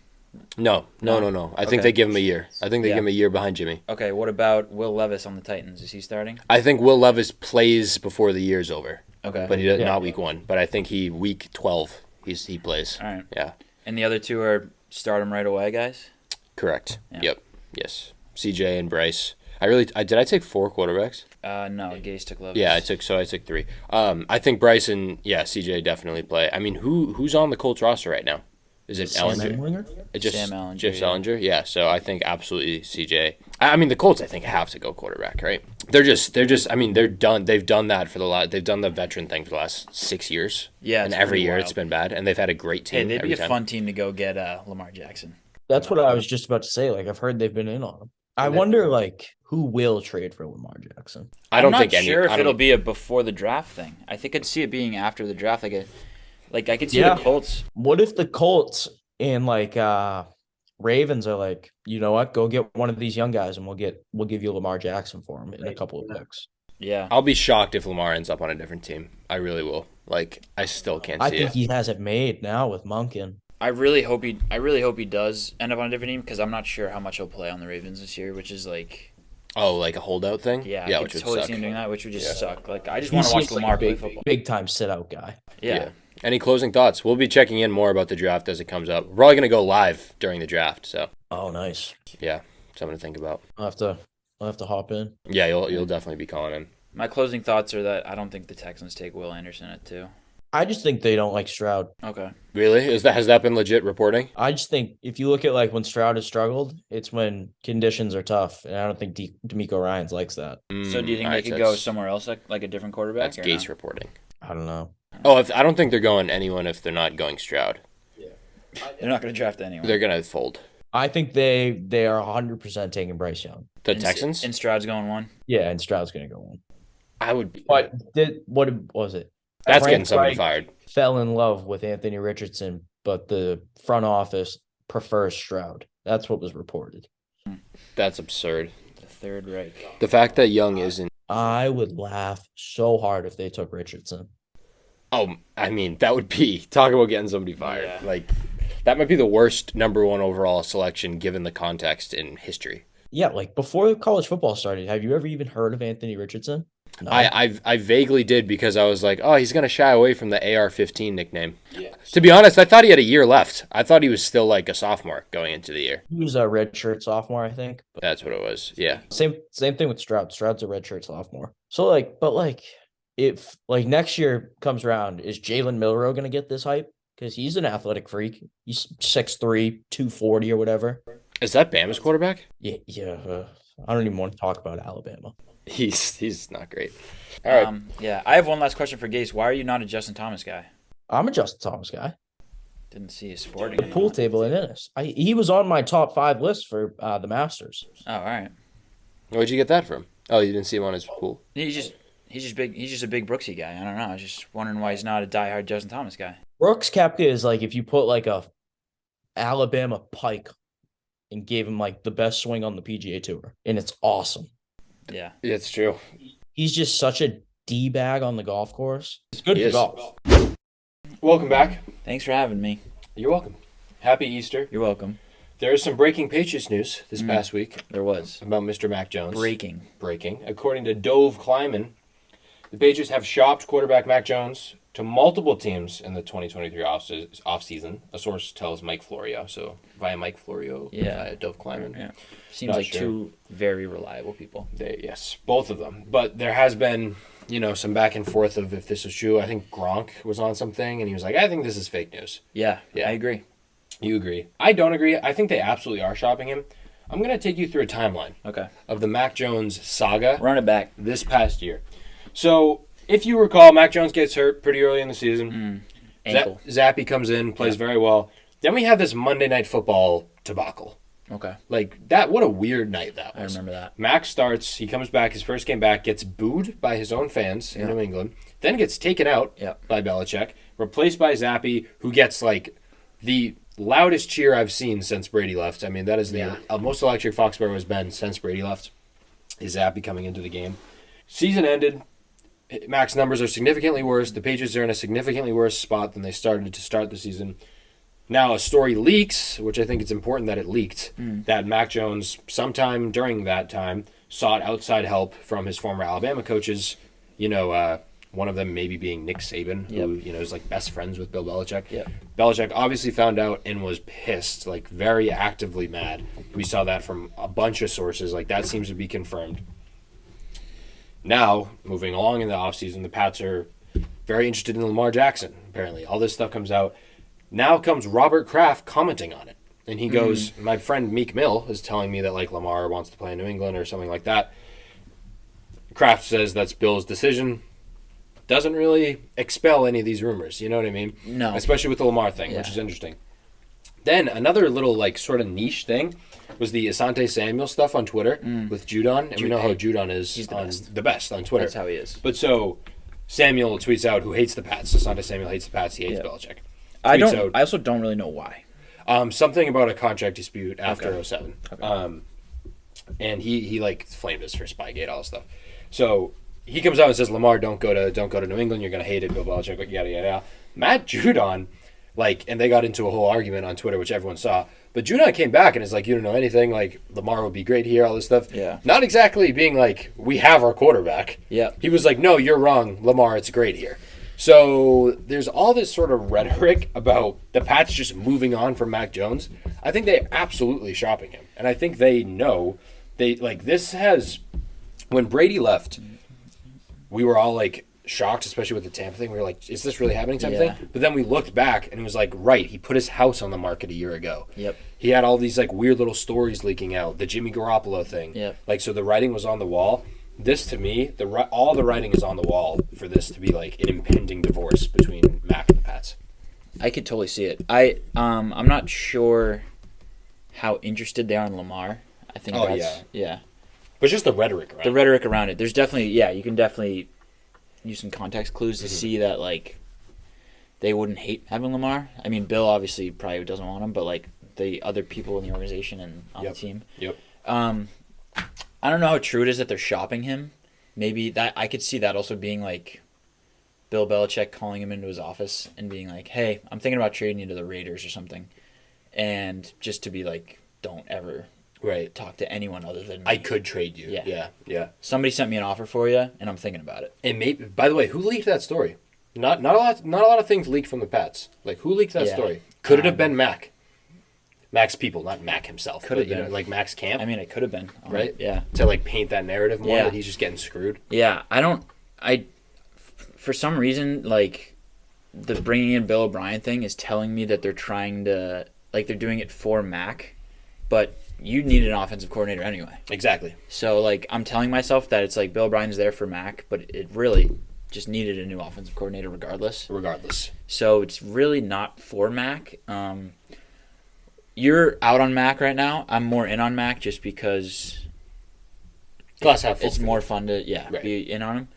No. I think Okay. they give him a year. I think they give him a year behind Jimmy. Okay, what about Will Levis on the Titans? Is he starting? I think Will Levis plays before the year's over. Okay. But he does not week 1. But I think week 12 he plays. All right. Yeah. And the other two are start him right away, guys? Correct. Yeah. Yep. Yes. CJ and Bryce. Did I take 4 quarterbacks? No, Gase took Levis. Yeah, I took 3. I think Bryce and CJ definitely play. I mean, who's on the Colts roster right now? Is it Ellinger? Sam Ellinger. Jeff Ellinger? Yeah, so I think absolutely CJ. I mean, the Colts I think have to go quarterback, right? They're just I mean, they're done. They've done that they've done the veteran thing for the last 6 years. Yeah, and every year it's been bad, and they've had a great team. Hey, they'd be a time. fun team to go get Lamar Jackson. That's what I was just about to say. Like, I've heard they've been in on him. I wonder, like, who will trade for Lamar Jackson? I don't I'm think not any. sure if it'll be a before the draft thing. I think I'd see it being after the draft. Like I could see the Colts. What if the Colts and like Ravens are like, you know what, go get one of these young guys and we'll give you Lamar Jackson for him in a couple of picks. Yeah. I'll be shocked if Lamar ends up on a different team. I really will. Like, I still can't see it. I think he has it made now with Monken. I really hope he does end up on a different team because I'm not sure how much he'll play on the Ravens this year, which is like. Oh, like a holdout thing? Yeah, yeah, I which could would totally suck. see him doing that, which would just suck. Like, I just He want to watch seems like Lamar a play football. Big time sit out guy. Yeah. Any closing thoughts? We'll be checking in more about the draft as it comes up. We're probably going to go live during the draft, so. Oh, nice. Yeah, something to think about. I'll have to hop in. Yeah, you'll definitely be calling in. My closing thoughts are that I don't think the Texans take Will Anderson at 2. I just think they don't like Stroud. Okay. Really? Has that been legit reporting? I just think if you look at like when Stroud has struggled, it's when conditions are tough, and I don't think D'Amico Ryans likes that. So do you think they could go somewhere else, like a different quarterback? That's Gase reporting. I don't know. Oh, I don't think they're going anyone if they're not going Stroud. They're not going to draft anyone. They're going to fold. I think they are 100% taking Bryce Young. The Texans? And Stroud's going 1? Yeah, and Stroud's going to go 1. I would. But what was it? That's Frank getting somebody Reich fired. Fell in love with Anthony Richardson, but the front office prefers Stroud. That's what was reported. That's absurd. The Third Reich. The fact that Young isn't. I would laugh so hard if they took Richardson. Oh, I mean, that would be. Talk about getting somebody fired. Yeah. Like, that might be the worst number 1 overall selection given the context in history. Yeah, like before college football started, have you ever even heard of Anthony Richardson? No. I vaguely did because I was like, oh, he's going to shy away from the AR-15 nickname. Yeah. To be honest, I thought he had a year left. I thought he was still like a sophomore going into the year. He was a redshirt sophomore, I think. But That's what it was. Yeah. Same thing with Stroud. Stroud's a redshirt sophomore. So if next year comes around, is Jalen Milroe going to get this hype? Because he's an athletic freak. He's 6'3", 240 or whatever. Is that Bama's quarterback? Yeah. I don't even want to talk about Alabama. He's not great. All right. Yeah, I have one last question for Gase. Why are you not a Justin Thomas guy? I'm a Justin Thomas guy. Didn't see his sporting. The pool table in Ennis. He was on my top 5 list for the Masters. Oh, all right. Where'd you get that from? Oh, you didn't see him on his pool? He's just big. He's just a big Brooksy guy. I don't know. I was just wondering why he's not a diehard Justin Thomas guy. Brooks Koepka is like if you put like a Alabama pike and gave him like the best swing on the PGA Tour, and it's awesome. Yeah, It's true. He's just such a D-bag on the golf course. It's good He for is. golf. Welcome back. thanks for having me. You're welcome. Happy Easter. You're welcome. There is some breaking Patriots news this past week There was about Mr. Mac Jones. breaking. According to Dove Kleiman, the Patriots have shopped quarterback Mac Jones to multiple teams in the 2023 offseason. A source tells Mike Florio. So via Mike Florio, via Dove Kleiman. Yeah, seems Not like sure. 2 very reliable people. Yes, both of them. But there has been, some back and forth of if this is true. I think Gronk was on something, and he was like, I think this is fake news. Yeah, Yeah. I agree. You agree. I don't agree. I think they absolutely are shopping him. I'm going to take you through a timeline Okay, of the Mac Jones saga run it back. this past year. So, if you recall, Mac Jones gets hurt pretty early in the season. Ankle. Zappy comes in, plays very well. Then we have this Monday Night Football debacle. Okay, Like, what a weird night that was. I remember that. Mac starts, he comes back, his first game back, gets booed by his own fans in New England, then gets taken out by Belichick, replaced by Zappy, who gets, like, the loudest cheer I've seen since Brady left. I mean, that is the most electric Foxborough has been since Brady left, is Zappy coming into the game. Season ended. Mac's numbers are significantly worse. The Patriots are in a significantly worse spot than they started to start the season. Now, a story leaks, which I think it's important that it leaked, that Mac Jones, sometime during that time, sought outside help from his former Alabama coaches, one of them maybe being Nick Saban, who, is like best friends with Bill Belichick. Yep. Belichick obviously found out and was pissed, like very actively mad. We saw that from a bunch of sources. Like that seems to be confirmed. Now, moving along in the offseason, the Pats are very interested in Lamar Jackson, apparently. All this stuff comes out. Now comes Robert Kraft commenting on it. And he goes, my friend Meek Mill is telling me that like Lamar wants to play in New England or something like that. Kraft says that's Bill's decision. Doesn't really expel any of these rumors, you know what I mean? No. Especially with the Lamar thing, which is interesting. Then another little like sort of niche thing was the Asante Samuel stuff on Twitter with Judon. And we know how Judon is. He's the best on Twitter. That's how he is. But so Samuel tweets out who hates the Pats. Asante Samuel hates the Pats. He hates Belichick. I also don't really know why. Something about a contract dispute after 07. Okay. And he like flamed us for Spygate, all this stuff. So he comes out and says, Lamar, don't go to New England. You're gonna hate it. Bill Belichick, yada yada yada. Matt Judon, and they got into a whole argument on Twitter, which everyone saw. But Judon came back and is like, you don't know anything. Like Lamar would be great here. All this stuff. Yeah. Not exactly being like, we have our quarterback. Yeah. He was like, no, you're wrong, Lamar. It's great here. So there's all this sort of rhetoric about the Pats just moving on from Mac Jones. I think they're absolutely shopping him. And I think they know when Brady left, we were all like shocked, especially with the Tampa thing. We were like, is this really happening type thing? But then we looked back and it was like, right, he put his house on the market a year ago. Yep. He had all these like weird little stories leaking out, the Jimmy Garoppolo thing. Yep. Like, so the writing was on the wall. This, to me, all the writing is on the wall for this to be like an impending divorce between Mac and the Pats. I could totally see it. I'm not sure how interested they are in Lamar. I think yeah. But just the rhetoric around it. There's definitely, you can definitely use some context clues to see that, like, they wouldn't hate having Lamar. I mean, Bill obviously probably doesn't want him, but, like, the other people in the organization and on the team. Yep. I don't know how true it is that they're shopping him. Maybe that I could see that also being, like, Bill Belichick calling him into his office and being like, hey, I'm thinking about trading you to the Raiders or something. And just to be like, don't ever talk to anyone other than me. I could trade you. Yeah. Somebody sent me an offer for you, and I'm thinking about it. And maybe, by the way, who leaked that story? Not a lot of things leaked from the Pats. Like, who leaked that story? Could it have been Mac? Mac's people, not Mac himself. Could have been. Like Mac's camp. I mean, it could have been. Right? Yeah. To, like, paint that narrative more that he's just getting screwed. Yeah. For some reason, like, the bringing in Bill O'Brien thing is telling me that they're trying to, like, they're doing it for Mac, but you need an offensive coordinator anyway. Exactly. So, like, I'm telling myself that it's like Bill O'Brien's there for Mac, but it really just needed a new offensive coordinator regardless. So it's really not for Mac. You're out on Mac right now. I'm more in on Mac just because Glass half full. It's more fun to be in on him.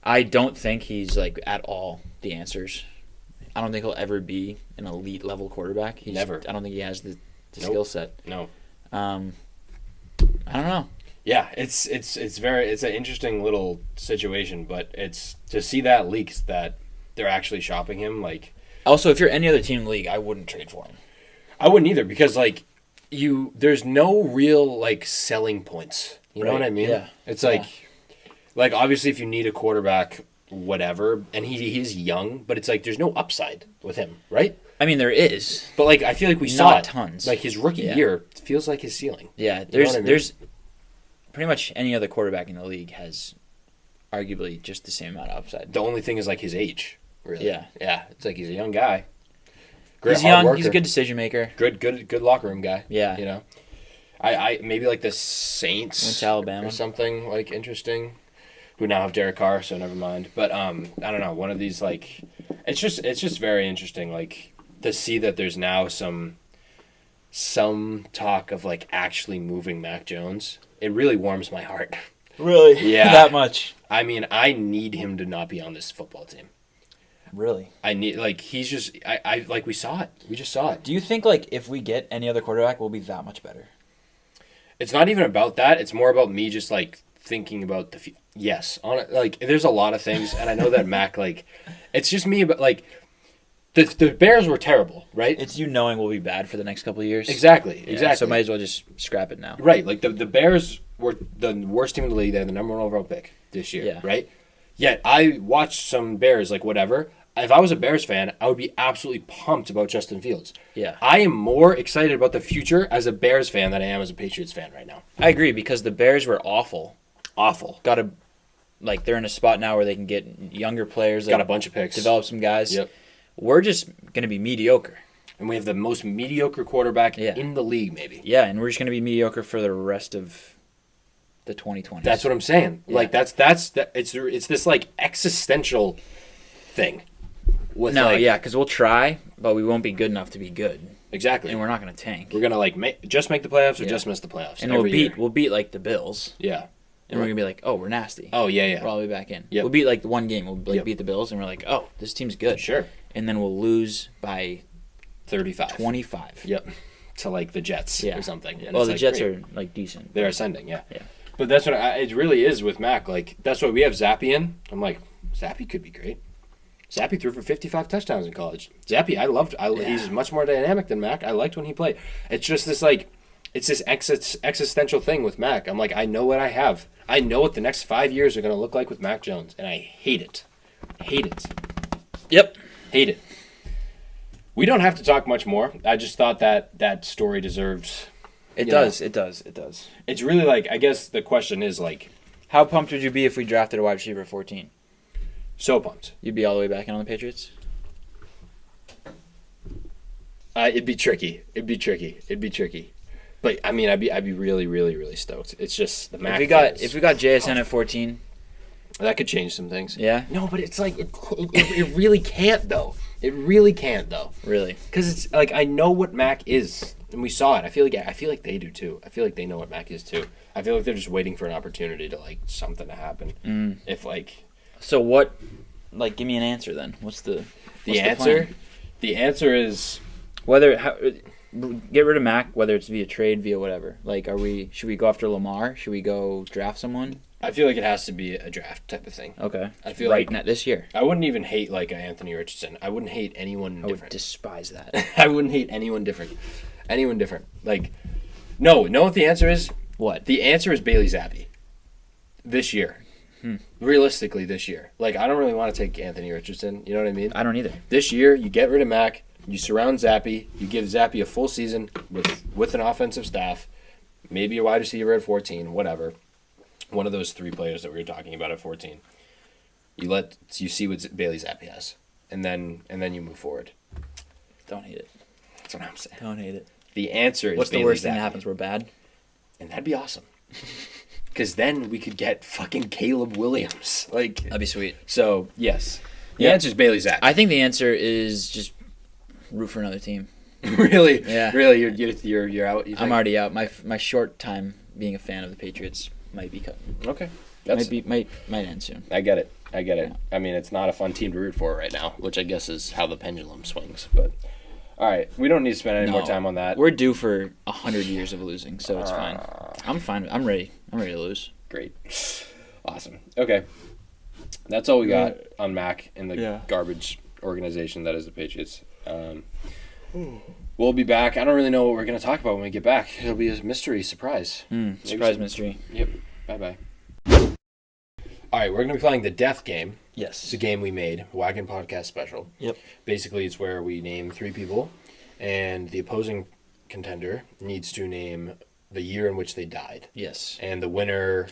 I don't think he's like at all the answers. I don't think he'll ever be an elite level quarterback. Never. I don't think he has the skill set. No. I don't know. Yeah, it's an interesting little situation, but it's to see that leaks that they're actually shopping him. Like, also, if you're any other team in the league, I wouldn't trade for him. I wouldn't either because like there's no real like selling points. You know what I mean? Yeah. It's like obviously if you need a quarterback, whatever, and he is young, but it's like there's no upside with him, right? I mean, there is, but like I feel like we saw tons. Like his rookie year feels like his ceiling. Yeah, there's pretty much any other quarterback in the league has arguably just the same amount of upside. The only thing is like his age, really. Yeah. It's like he's a young guy. He's young. Worker. He's a good decision maker. Good locker room guy. Yeah. You know, I maybe like the Saints went to Alabama or something like interesting, who now have Derek Carr, so never mind. But I don't know. One of these like, it's just very interesting. Like to see that there's now some talk of like actually moving Mac Jones. It really warms my heart. Really? Yeah. That much. I mean, I need him to not be on this football team. Really? I need like he's just I like we saw it. We just saw it. Do you think like if we get any other quarterback, we'll be that much better? It's not even about that. It's more about me just like thinking about the yes. On like there's a lot of things, and I know that Mac like it's just me, but like The Bears were terrible, right? It's you knowing we'll be bad for the next couple of years. Exactly. Yeah, Exactly. So might as well just scrap it now. Right. Like the Bears were the worst team in the league. They had the number 1 overall pick this year. Yeah. Right. Yet I watched some Bears, like whatever. If I was a Bears fan, I would be absolutely pumped about Justin Fields. Yeah. I am more excited about the future as a Bears fan than I am as a Patriots fan right now. I agree because the Bears were awful. Awful. They're in a spot now where they can get younger players. Got a bunch of picks. Develop some guys. Yep. We're just going to be mediocre. And we have the most mediocre quarterback Yeah. in the league, maybe. Yeah, and we're just going to be mediocre for the rest of the 2020s. That's what I'm saying. Yeah. Like it's this like existential thing. With because we'll try, but we won't be good enough to be good, exactly. and we're not going to tank. We're gonna just make the playoffs or Yeah. just miss the playoffs. And every we'll beat like the Bills, year. and we're gonna be like, oh, we're nasty. Oh yeah. We're all the way back in. Yep. We'll beat like the one game. We'll Yep. beat the Bills, and we're like, oh, this team's good. Sure. And then we'll lose by 35. 25. Yep. To like the Jets Yeah. or something. And Well, it's the like, Jets great. are like decent. They're ascending. Yeah. Yeah. But that's what it really is with Mac. Like that's what we have Zappy in. I'm like, Zappy could be great. Zappy threw for 55 touchdowns in college. Zappy, he's much more dynamic than Mac. I liked when he played. It's just this it's this existential thing with Mac. I'm like, I know what I have. I know what the next 5 years are going to look like with Mac Jones, and I hate it. Hate it. Yep. Hate it. We don't have to talk much more. I just thought that story deserved. It Yeah. does. It does. It does. It's really I guess the question is How pumped would you be if we drafted a wide receiver at 14? so pumped. You'd be all the way back in on the Patriots? It'd be tricky. But I mean, I'd be really, really, really stoked. It's just the Mac. If we got JSN at 14, that could change some things. yeah, No, but it's like it really can't though. It really can't though. really. Because it's like I know what Mac is, and we saw it. I feel like they do too. I feel like they know what Mac is too. I feel like they're just waiting for an opportunity to something to happen. If So what? Give me an answer then. What's the what's answer? plan? The answer is Get rid of Mac, whether it's via trade, via whatever. Should we go after Lamar? Should we go draft someone? I feel like it has to be a draft type of thing. Okay. I feel right now, this year. I wouldn't even hate a Anthony Richardson. I wouldn't hate anyone I would different. despise that. I wouldn't hate anyone different. Anyone different. No. Know what the answer is? What? The answer is Bailey Zappi. This year. Realistically, this year. I don't really want to take Anthony Richardson. You know what I mean? I don't either. This year, you get rid of Mac. You surround Zappi. You give Zappi a full season with an offensive staff. Maybe a wide receiver at 14, whatever. One of those three players that we were talking about at 14. You see what Bailey Zappi has, and then you move forward. Don't hate it. That's what I'm saying. Don't hate it. The answer is What's the Bailey worst thing Zappi. that happens? We're bad. And that'd be awesome. Because then we could get fucking Caleb Williams. That'd be sweet. So yes, the Yeah. answer is Bailey Zappi. I think the answer is just root for another team. Really, Yeah. really, you're out. You think? I'm already out. My short time being a fan of the Patriots might be cut. Okay. Might end soon. I get it. I mean, it's not a fun team to root for right now, which I guess is how the pendulum swings. But all right, we don't need to spend any more time on that. We're due for 100 years of losing, so it's fine. I'm fine. I'm ready. I'm ready to lose. Great, awesome. Okay, that's all we got on Mac and the garbage organization that is the Patriots. We'll be back. I don't really know what we're going to talk about when we get back. It'll be a mystery surprise. Surprise mystery. Yep. Bye-bye. All right, we're going to be playing the Death Game. Yes. It's a game we made, Wagon Podcast Special. Yep. Basically, it's where we name three people, and the opposing contender needs to name the year in which they died. Yes. And the winner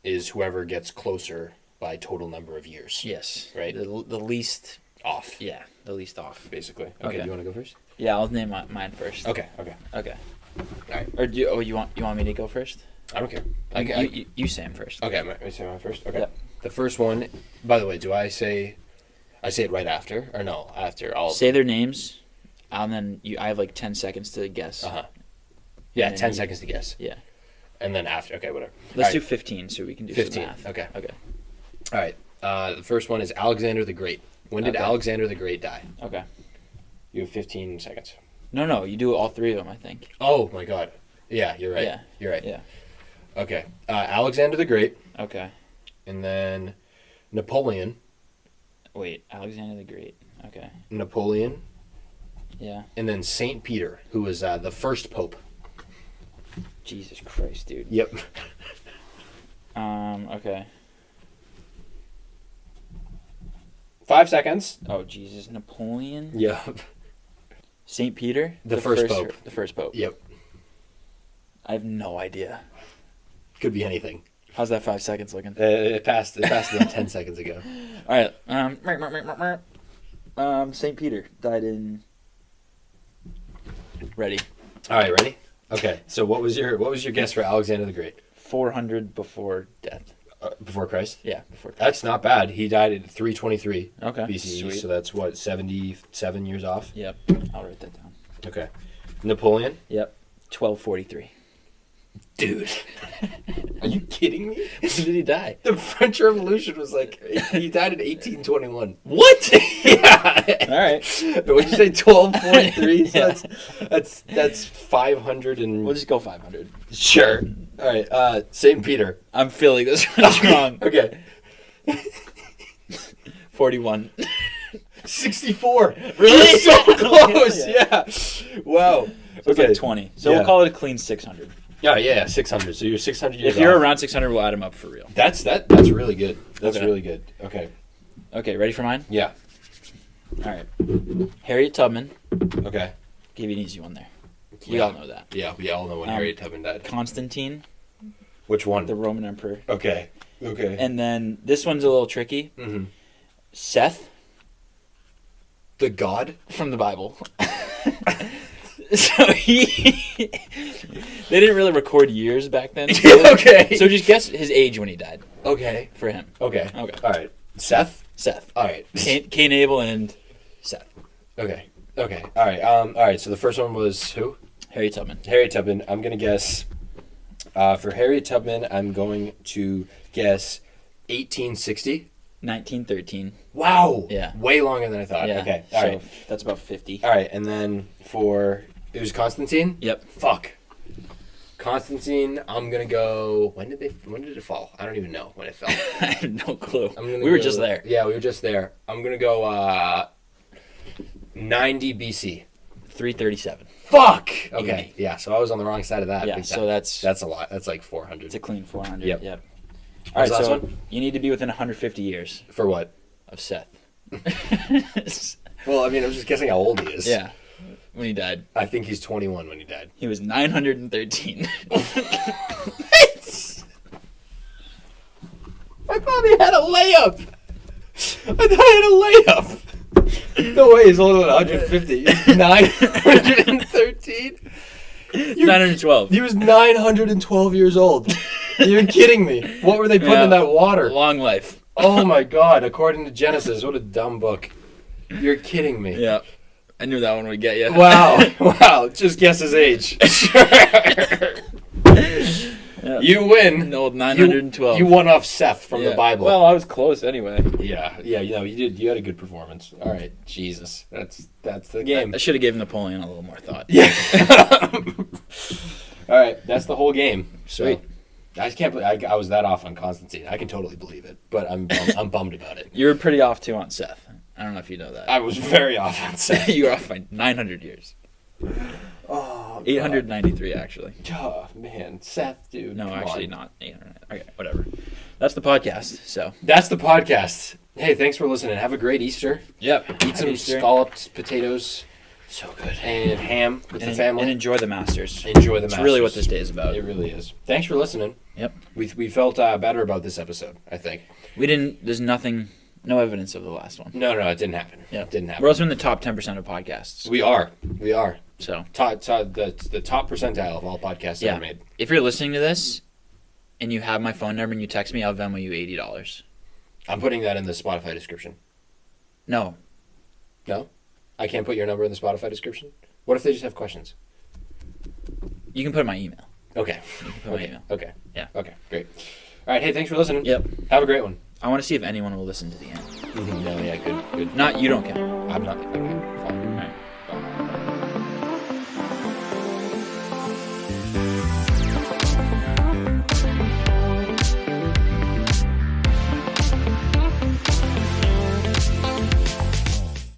is whoever gets closer by total number of years. Yes. Right? The least Off. Yeah, the least off. Basically. Okay, Okay. do you want to go first? Yeah, I'll name mine first. Okay. Okay. All right. Or you want me to go first? I don't care. You say 'em first. Okay, I say mine first? Okay. Yep. The first one, by the way, do I say it right after? Or no, after all? Say their names, and then I have 10 seconds to guess. Uh-huh. Yeah, And then 10 you- seconds to guess. Yeah. And then after, okay, whatever. Let's All do right. 15 so we can do 15, some math. okay. Okay. All right. The first one is Alexander the Great. When did Okay. Alexander the Great die? Okay. You have 15 seconds. No, you do all three of them, I think. Oh, my God. Yeah, you're right. Yeah. You're right. Yeah. Okay. Alexander the Great, Okay. and then Napoleon, Wait, Alexander the Great. Okay. Napoleon, Yeah. and then Saint Peter, who was the first pope. Jesus Christ, dude. Yep. Okay. 5 seconds. Oh, Jesus. Napoleon? Yep. St. Peter? The first pope. The first pope. Yep. I have no idea. Could be anything. How's that 5 seconds looking? It passed about 10 seconds ago. All right. St. Peter died in... Ready. All right, ready? Okay. So what was your guess for Alexander the Great? 400 before death. Before Christ? Yeah, before Christ. That's not bad. He died at 323 Okay. BCE. Sweet. So that's what, 77 years off? Yep. I'll write that down. Okay. Napoleon? Yep. 1243. Dude. Are you kidding me? When did he die? The French Revolution was like, he died in 1821. What? Yeah. All right. Would you say 1243? Yeah. So that's 500 and... We'll just go 500. Sure. All right. St. Peter. I'm feeling this one's wrong. Okay. 41. 64. Really? You're so close. Yeah. Wow. So it's like 20. So we'll call it a clean 600. Yeah, 600. So you're 600 years If you're off. around 600, we'll add them up for real. That's really good. That's Okay. really good. Okay. Okay, ready for mine? Yeah. All right. Harriet Tubman. Okay. Give you an easy one there. We Yeah. all know that. Yeah, we all know when Harriet Tubman died. Constantine, Which one? the Roman emperor. Okay. Okay. And then this one's a little tricky. Mm-hmm. Seth The god? from the Bible. So they didn't really record years back then. Okay. So just guess his age when he died Okay. for him. Okay. Okay. All right. Seth? Seth. All right. Cain, Abel, and Seth. Okay. Okay. All right. All right. So the first one was who? Harriet Tubman. Harriet Tubman. I'm gonna guess. For Harriet Tubman, I'm going to guess 1860. 1913. Wow. Yeah. Way longer than I thought. Yeah. Okay. All so right. that's about 50. All right. And then it was Constantine. Yep. Fuck. Constantine. I'm gonna go. When did it fall? I don't even know when it fell. I have no clue. We were just there. Yeah, we were just there. I'm gonna go 90 BC. 337. Fuck. Okay. Eighty. Yeah. So I was on the wrong side of that. Yeah. big So time. that's a lot. That's like 400. it's a clean 400. Yep. Yep. All right. What's the So last one? you need to be within 150 years For what? of Seth. Well, I mean, I was just guessing how old he is. Yeah. When he died, I think he's 21 when he died. he was 913. I thought he had a layup. No way, he's older than 150. 913? 912. He was 912 years old. You're kidding me. What were they putting in Yeah. that water? Long life. Oh my god, according to Genesis. What a dumb book. You're kidding me. Yeah. I knew that one would get you. Wow. Just guess his age. Yeah. You win. An old 912. You won off Seth from the Yeah. Bible. Well, I was close anyway. yeah, you did. You had a good performance. All right, Jesus, that's the game. I should have given Napoleon a little more thought. Yeah. All right, that's the whole game. Sweet. So, I just can't believe I was that off on Constantine. I can totally believe it, but I'm bummed about it. You were pretty off too on Seth. I don't know if you know that. I was very off on Seth. You were off by 900 years. Oh, 893 actually. oh man, Seth, dude. No, come actually on. not 800. Okay, whatever. That's the podcast. So. That's the podcast. Hey, thanks for listening. Have a great Easter. Yep. Eat some scalloped potatoes So good. and ham with the family. And enjoy the Masters. Enjoy the It's Masters. really what this day is about. It really is. Thanks for listening. Yep. We felt better about this episode, I think. There's no evidence of the last one. No, it didn't happen. Yeah. It didn't happen. We're also in the top 10% of podcasts. We are. So. The top percentile of all podcasts Yeah. ever made. If you're listening to this and you have my phone number and you text me, I'll Venmo you $80. I'm putting that in the Spotify description. No. No? I can't put your number in the Spotify description? What if they just have questions? You can put my email. Okay. You can put my email. Okay. Yeah. Okay, great. All right, hey, thanks for listening. Yep. Have a great one. I want to see if anyone will listen to the end. No, yeah, good. Not you don't count. I'm not. Okay.